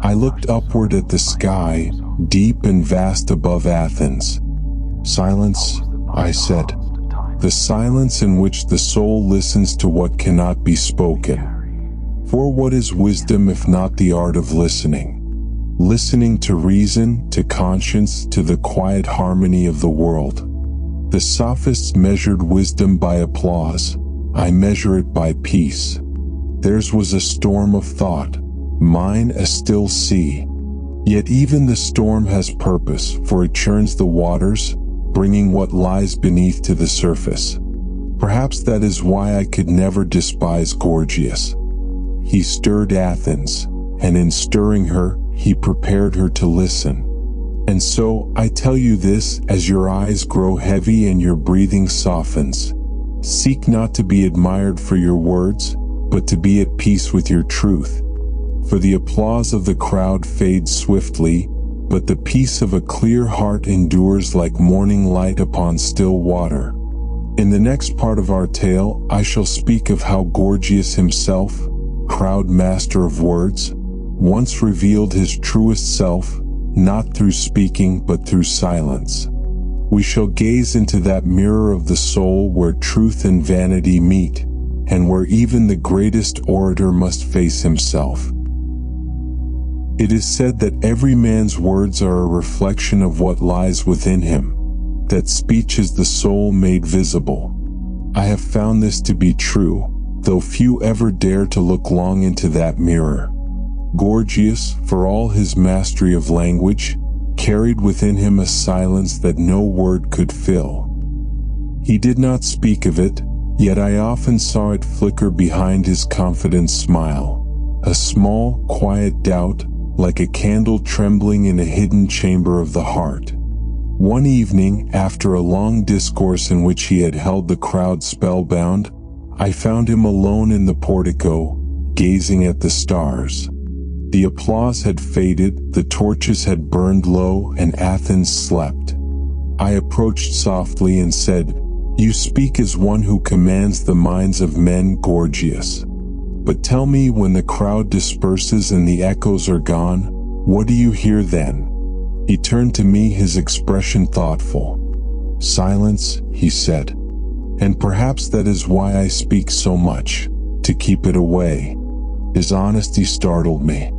I looked upward at the sky, deep and vast above Athens. "Silence," I said. "The silence in which the soul listens to what cannot be spoken. For what is wisdom if not the art of listening? Listening to reason, to conscience, to the quiet harmony of the world. The Sophists measured wisdom by applause. I measure it by peace. Theirs was a storm of thought, mine a still sea. Yet even the storm has purpose, for it churns the waters, bringing what lies beneath to the surface. Perhaps that is why I could never despise Gorgias. He stirred Athens, and in stirring her, he prepared her to listen. And so, I tell you this, as your eyes grow heavy and your breathing softens, seek not to be admired for your words, but to be at peace with your truth. For the applause of the crowd fades swiftly, but the peace of a clear heart endures like morning light upon still water. In the next part of our tale, I shall speak of how Gorgias himself, proud master of words, once revealed his truest self, not through speaking but through silence. We shall gaze into that mirror of the soul where truth and vanity meet, and where even the greatest orator must face himself. It is said that every man's words are a reflection of what lies within him. that speech is the soul made visible. I have found this to be true, though few ever dare to look long into that mirror. Gorgias, for all his mastery of language, carried within him a silence that no word could fill. He did not speak of it, yet I often saw it flicker behind his confident smile, a small, quiet doubt, like a candle trembling in a hidden chamber of the heart. One evening, after a long discourse in which he had held the crowd spellbound, I found him alone in the portico, gazing at the stars. The applause had faded, the torches had burned low, and Athens slept. I approached softly and said, "You speak as one who commands the minds of men, Gorgias. But tell me, when the crowd disperses and the echoes are gone, what do you hear then?" He turned to me, his expression thoughtful. "Silence," he said. "And perhaps that is why I speak so much, to keep it away." His honesty startled me.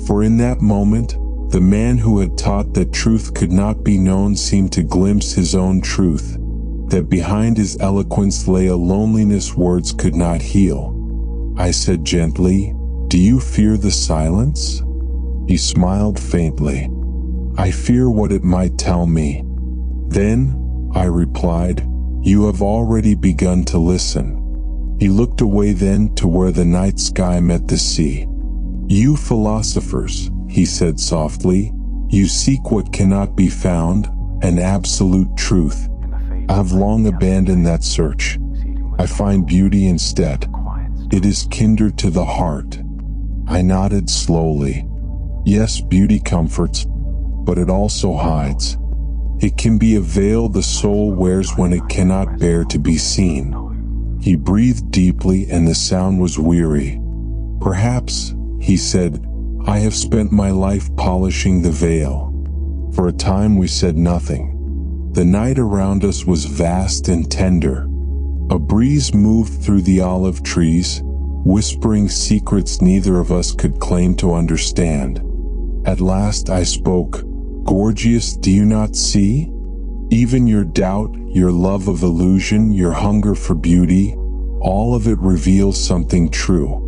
For in that moment, the man who had taught that truth could not be known seemed to glimpse his own truth, that behind his eloquence lay a loneliness words could not heal. I said gently, "Do you fear the silence?" He smiled faintly. "I fear what it might tell me." "Then," I replied, "you have already begun to listen." He looked away then to where the night sky met the sea. "You philosophers," he said softly, "you seek what cannot be found, an absolute truth. I have long abandoned that search. I find beauty instead. It is kinder to the heart." I nodded slowly. Yes, beauty comforts, but it also hides. It can be a veil the soul wears when it cannot bear to be seen. He breathed deeply and the sound was weary. "Perhaps," he said, "I have spent my life polishing the veil." For a time we said nothing. The night around us was vast and tender. A breeze moved through the olive trees, whispering secrets neither of us could claim to understand. At last I spoke. "Gorgias, do you not see? Even your doubt, your love of illusion, your hunger for beauty, all of it reveals something true.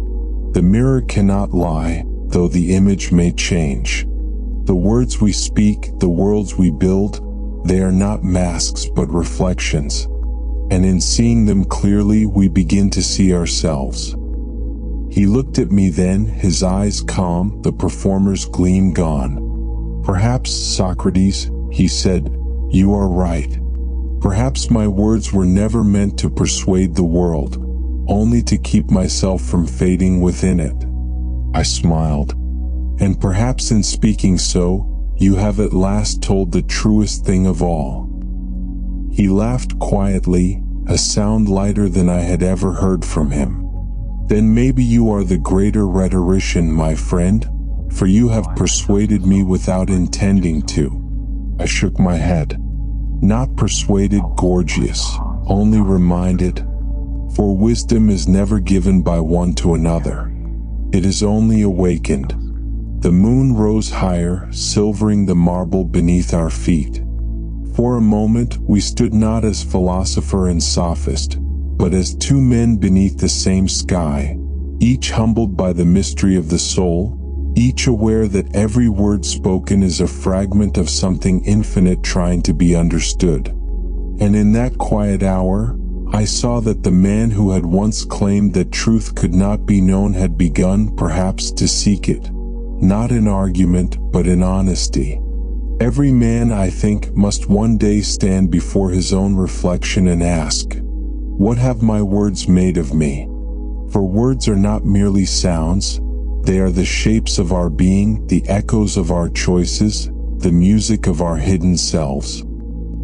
The mirror cannot lie, though the image may change. The words we speak, the worlds we build, they are not masks but reflections. And in seeing them clearly, we begin to see ourselves." He looked at me then, his eyes calm, the performer's gleam gone. "Perhaps, Socrates," he said, "you are right. Perhaps my words were never meant to persuade the world, only to keep myself from fading within it." I smiled. "And perhaps in speaking so, you have at last told the truest thing of all." He laughed quietly, a sound lighter than I had ever heard from him. "Then maybe you are the greater rhetorician, my friend, for you have persuaded me without intending to." I shook my head. "Not persuaded, Gorgias, only reminded. For wisdom is never given by one to another. It is only awakened." The moon rose higher, silvering the marble beneath our feet. For a moment, we stood not as philosopher and sophist, but as two men beneath the same sky, each humbled by the mystery of the soul, each aware that every word spoken is a fragment of something infinite trying to be understood. And in that quiet hour, I saw that the man who had once claimed that truth could not be known had begun, perhaps, to seek it, not in argument, but in honesty. Every man, I think, must one day stand before his own reflection and ask, "What have my words made of me?" For words are not merely sounds, they are the shapes of our being, the echoes of our choices, the music of our hidden selves.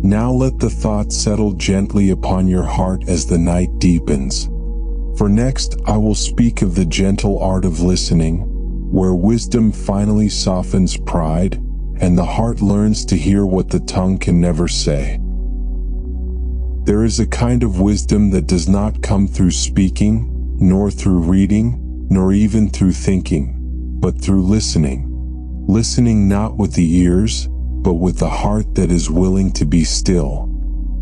Now let the thought settle gently upon your heart as the night deepens. For next I will speak of the gentle art of listening, where wisdom finally softens pride, and the heart learns to hear what the tongue can never say. There is a kind of wisdom that does not come through speaking, nor through reading, nor even through thinking, but through listening. Listening not with the ears, but with the heart that is willing to be still.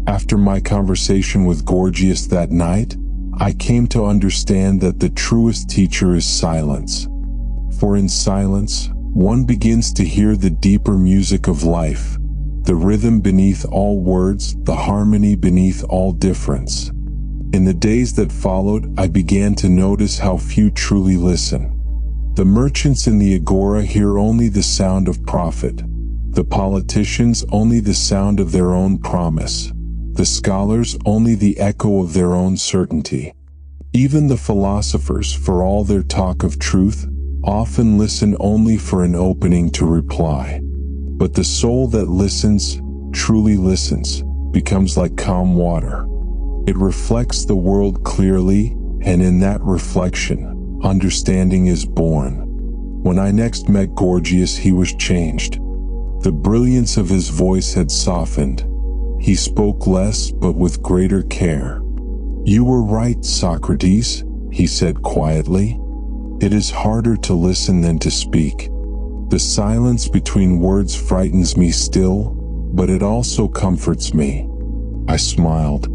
After my conversation with Gorgias that night, I came to understand that the truest teacher is silence. For in silence, one begins to hear the deeper music of life, the rhythm beneath all words, the harmony beneath all difference. In the days that followed, I began to notice how few truly listen. The merchants in the agora hear only the sound of profit. The politicians only the sound of their own promise. The scholars only the echo of their own certainty. Even the philosophers, for all their talk of truth, often listen only for an opening to reply. But the soul that listens, truly listens, becomes like calm water. It reflects the world clearly, and in that reflection, understanding is born. When I next met Gorgias, he was changed. The brilliance of his voice had softened. He spoke less, but with greater care. "You were right, Socrates," he said quietly. "It is harder to listen than to speak. The silence between words frightens me still, but it also comforts me." I smiled.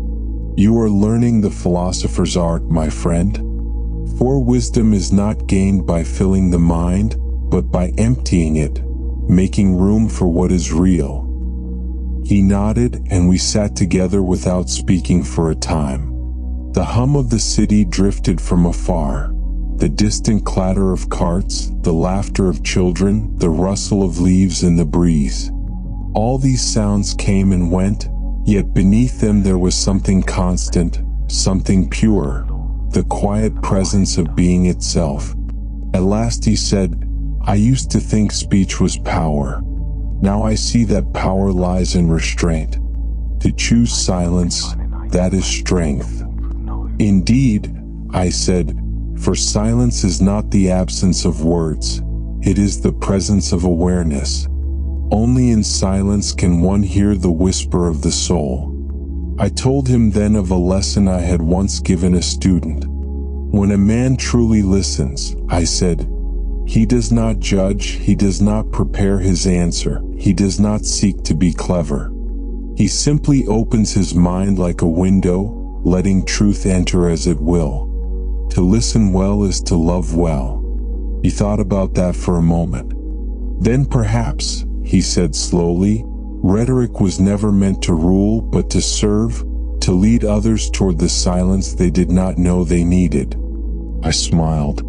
"You are learning the philosopher's art, my friend. For wisdom is not gained by filling the mind, but by emptying it, making room for what is real." He nodded, and we sat together without speaking for a time. The hum of the city drifted from afar. The distant clatter of carts, the laughter of children, the rustle of leaves in the breeze. All these sounds came and went, yet beneath them there was something constant, something pure, the quiet presence of being itself. At last he said, "I used to think speech was power. Now I see that power lies in restraint. To choose silence, that is strength." "Indeed," I said, "for silence is not the absence of words, it is the presence of awareness. Only in silence can one hear the whisper of the soul." I told him then of a lesson I had once given a student. "When a man truly listens," I said, "he does not judge, he does not prepare his answer, he does not seek to be clever. He simply opens his mind like a window, letting truth enter as it will. To listen well is to love well." He thought about that for a moment. "Then perhaps," he said slowly, "rhetoric was never meant to rule but to serve, to lead others toward the silence they did not know they needed." I smiled.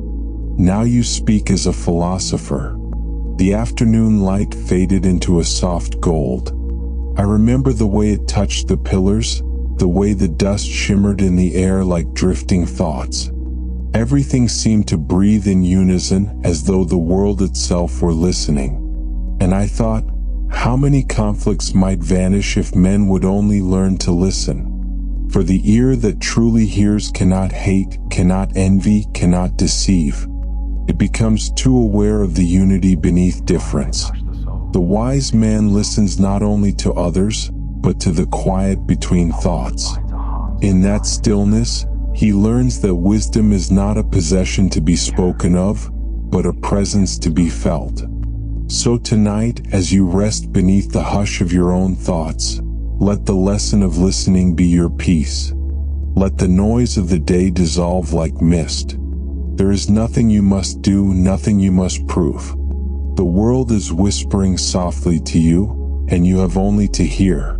"Now you speak as a philosopher." The afternoon light faded into a soft gold. I remember the way it touched the pillars, the way the dust shimmered in the air like drifting thoughts. Everything seemed to breathe in unison, as though the world itself were listening. And I thought, how many conflicts might vanish if men would only learn to listen. For the ear that truly hears cannot hate, cannot envy, cannot deceive. It becomes too aware of the unity beneath difference. The wise man listens not only to others, but to the quiet between thoughts. In that stillness, he learns that wisdom is not a possession to be spoken of, but a presence to be felt. So tonight, as you rest beneath the hush of your own thoughts, let the lesson of listening be your peace. Let the noise of the day dissolve like mist. There is nothing you must do, nothing you must prove. The world is whispering softly to you, and you have only to hear.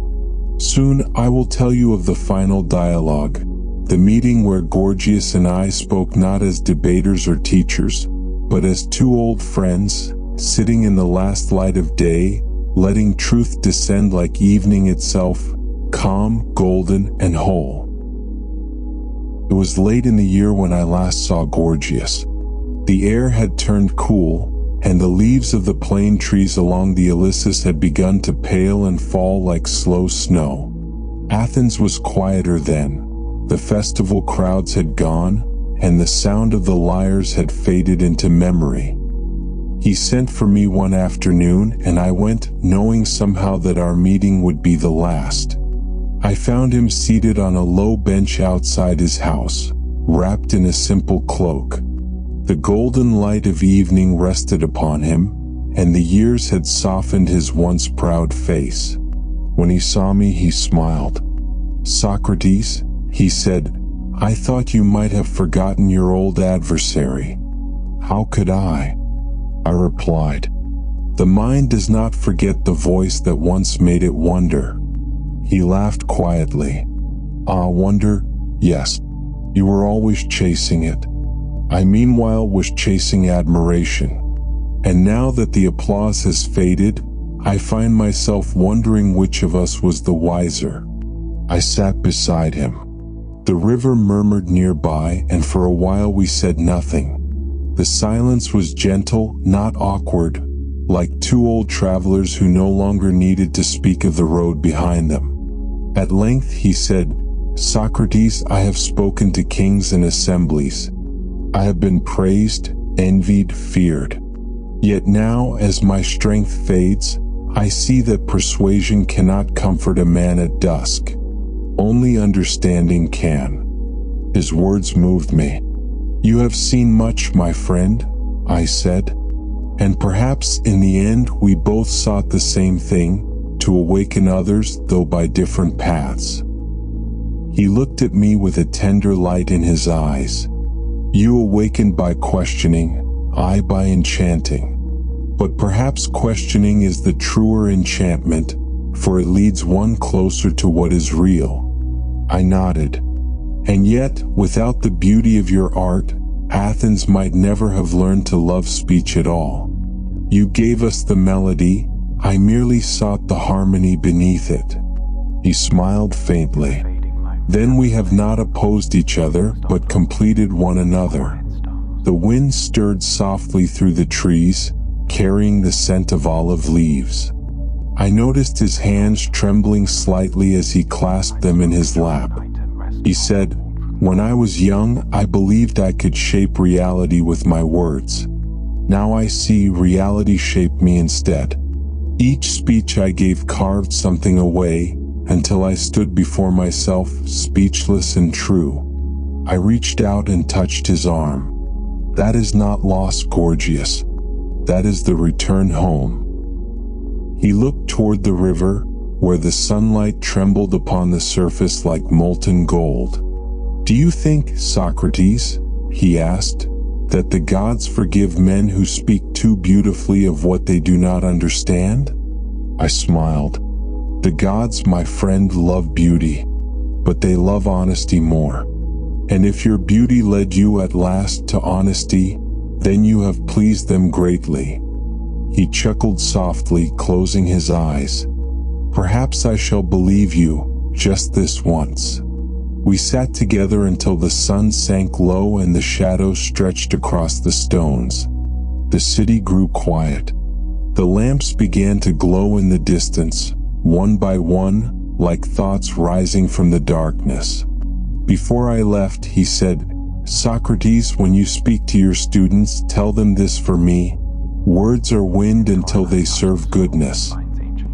Soon I will tell you of the final dialogue, the meeting where Gorgias and I spoke not as debaters or teachers, but as two old friends, sitting in the last light of day, letting truth descend like evening itself, calm, golden, and whole. It was late in the year when I last saw Gorgias. The air had turned cool, and the leaves of the plane trees along the Ilissus had begun to pale and fall like slow snow. Athens was quieter then. The festival crowds had gone, and the sound of the lyres had faded into memory. He sent for me one afternoon, and I went, knowing somehow that our meeting would be the last. I found him seated on a low bench outside his house, wrapped in a simple cloak. The golden light of evening rested upon him, and the years had softened his once proud face. When he saw me, he smiled. "Socrates," he said, "I thought you might have forgotten your old adversary." "How could I?" I replied. "The mind does not forget the voice that once made it wonder." He laughed quietly. "Ah, wonder? Yes. You were always chasing it. I meanwhile was chasing admiration. And now that the applause has faded, I find myself wondering which of us was the wiser." I sat beside him. The river murmured nearby, and for a while we said nothing. The silence was gentle, not awkward, like two old travelers who no longer needed to speak of the road behind them. At length he said, "Socrates, I have spoken to kings and assemblies. I have been praised, envied, feared. Yet now, as my strength fades, I see that persuasion cannot comfort a man at dusk. Only understanding can." His words moved me. "You have seen much, my friend," I said. "And perhaps in the end we both sought the same thing, to awaken others, though by different paths." He looked at me with a tender light in his eyes. "You awakened by questioning, I by enchanting. But perhaps questioning is the truer enchantment, for it leads one closer to what is real." I nodded. "And yet, without the beauty of your art, Athens might never have learned to love speech at all. You gave us the melody, I merely sought the harmony beneath it." He smiled faintly. "Then we have not opposed each other, but completed one another." The wind stirred softly through the trees, carrying the scent of olive leaves. I noticed his hands trembling slightly as he clasped them in his lap. He said, "When I was young, I believed I could shape reality with my words. Now I see reality shaped me instead. Each speech I gave carved something away, until I stood before myself, speechless and true." I reached out and touched his arm. "That is not lost, Gorgias. That is the return home." He looked toward the river, where the sunlight trembled upon the surface like molten gold. "Do you think, Socrates," he asked, "that the gods forgive men who speak too beautifully of what they do not understand?" I smiled. "The gods, my friend, love beauty, but they love honesty more. And if your beauty led you at last to honesty, then you have pleased them greatly." He chuckled softly, closing his eyes. "Perhaps I shall believe you, just this once." We sat together until the sun sank low and the shadows stretched across the stones. The city grew quiet. The lamps began to glow in the distance, one by one, like thoughts rising from the darkness. Before I left, he said, "Socrates, when you speak to your students, tell them this for me. Words are wind until they serve goodness.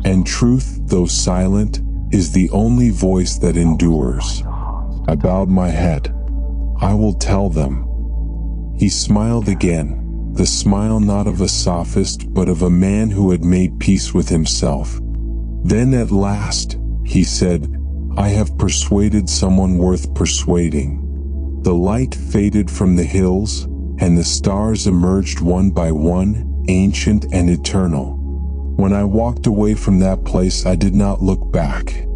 And truth, though silent, is the only voice that endures." I bowed my head. "I will tell them." He smiled again, the smile not of a sophist but of a man who had made peace with himself. Then at last, he said, "I have persuaded someone worth persuading." The light faded from the hills, and the stars emerged one by one, ancient and eternal. When I walked away from that place, I did not look back.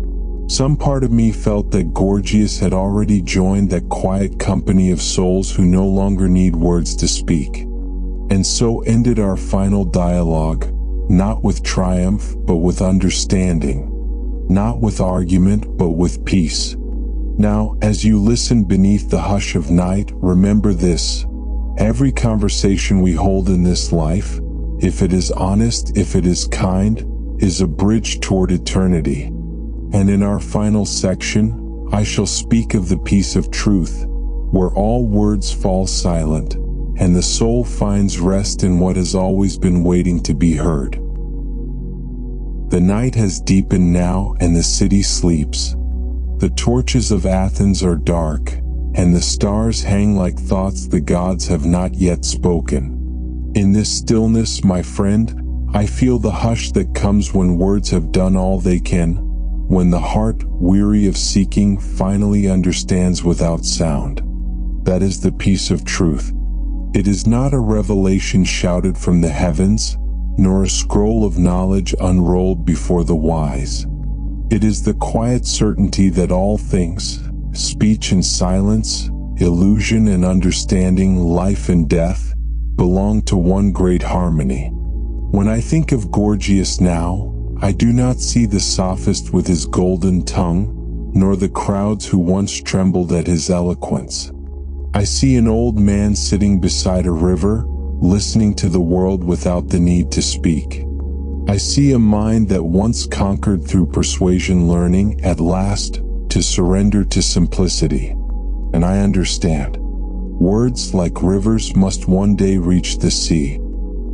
Some part of me felt that Gorgias had already joined that quiet company of souls who no longer need words to speak. And so ended our final dialogue, not with triumph, but with understanding. Not with argument, but with peace. Now, as you listen beneath the hush of night, remember this. Every conversation we hold in this life, if it is honest, if it is kind, is a bridge toward eternity. And in our final section, I shall speak of the peace of truth, where all words fall silent, and the soul finds rest in what has always been waiting to be heard. The night has deepened now, and the city sleeps. The torches of Athens are dark, and the stars hang like thoughts the gods have not yet spoken. In this stillness, my friend, I feel the hush that comes when words have done all they can, when the heart, weary of seeking, finally understands without sound. That is the peace of truth. It is not a revelation shouted from the heavens, nor a scroll of knowledge unrolled before the wise. It is the quiet certainty that all things, speech and silence, illusion and understanding, life and death, belong to one great harmony. When I think of Gorgias now, I do not see the sophist with his golden tongue, nor the crowds who once trembled at his eloquence. I see an old man sitting beside a river, listening to the world without the need to speak. I see a mind that once conquered through persuasion learning, at last, to surrender to simplicity. And I understand. Words, like rivers, must one day reach the sea.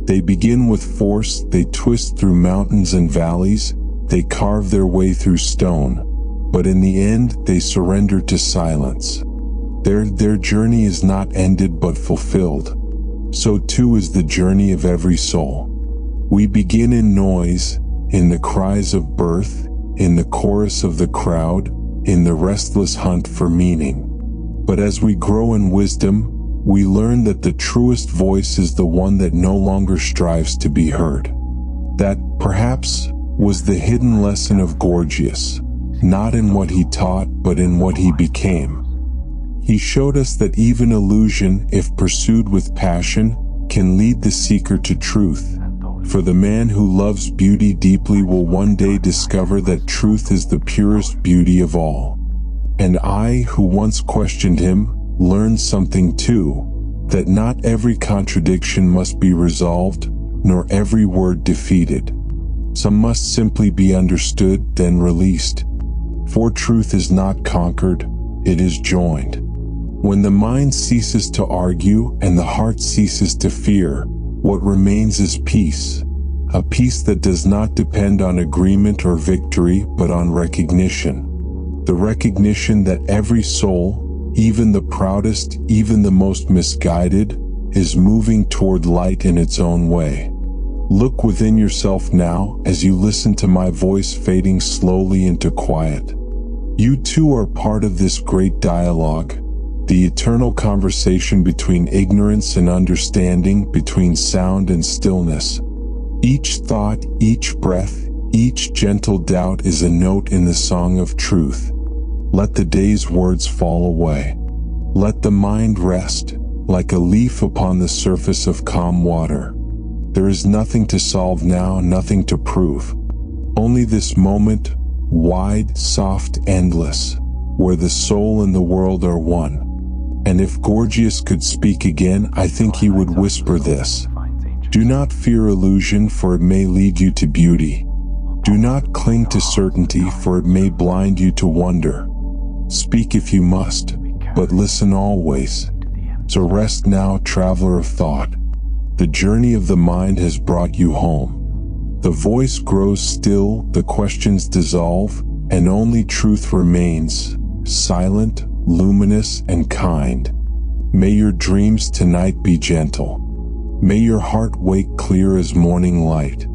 They begin with force, they twist through mountains and valleys, they carve their way through stone, but in the end, they surrender to silence. Their journey is not ended but fulfilled. So too is the journey of every soul. We begin in noise, in the cries of birth, in the chorus of the crowd, in the restless hunt for meaning. But as we grow in wisdom, we learn that the truest voice is the one that no longer strives to be heard. That, perhaps, was the hidden lesson of Gorgias, not in what he taught but in what he became. He showed us that even illusion, if pursued with passion, can lead the seeker to truth. For the man who loves beauty deeply will one day discover that truth is the purest beauty of all. And I, who once questioned him, learned something too, that not every contradiction must be resolved, nor every word defeated. Some must simply be understood, then released. For truth is not conquered, it is joined. When the mind ceases to argue and the heart ceases to fear, what remains is peace. A peace that does not depend on agreement or victory, but on recognition. The recognition that every soul, even the proudest, even the most misguided, is moving toward light in its own way. Look within yourself now as you listen to my voice fading slowly into quiet. You too are part of this great dialogue, the eternal conversation between ignorance and understanding, between sound and stillness. Each thought, each breath, each gentle doubt is a note in the song of truth. Let the day's words fall away. Let the mind rest, like a leaf upon the surface of calm water. There is nothing to solve now, nothing to prove. Only this moment, wide, soft, endless, where the soul and the world are one. And if Gorgias could speak again, I think he would whisper this. Do not fear illusion, for it may lead you to beauty. Do not cling to certainty, for it may blind you to wonder. Speak if you must, but listen always. So rest now, traveler of thought. The journey of the mind has brought you home. The voice grows still, the questions dissolve, and only truth remains, silent, luminous, and kind. May your dreams tonight be gentle. May your heart wake clear as morning light.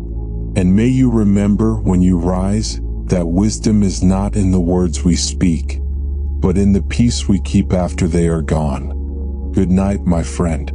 And may you remember when you rise that wisdom is not in the words we speak, but in the peace we keep after they are gone. Good night, my friend.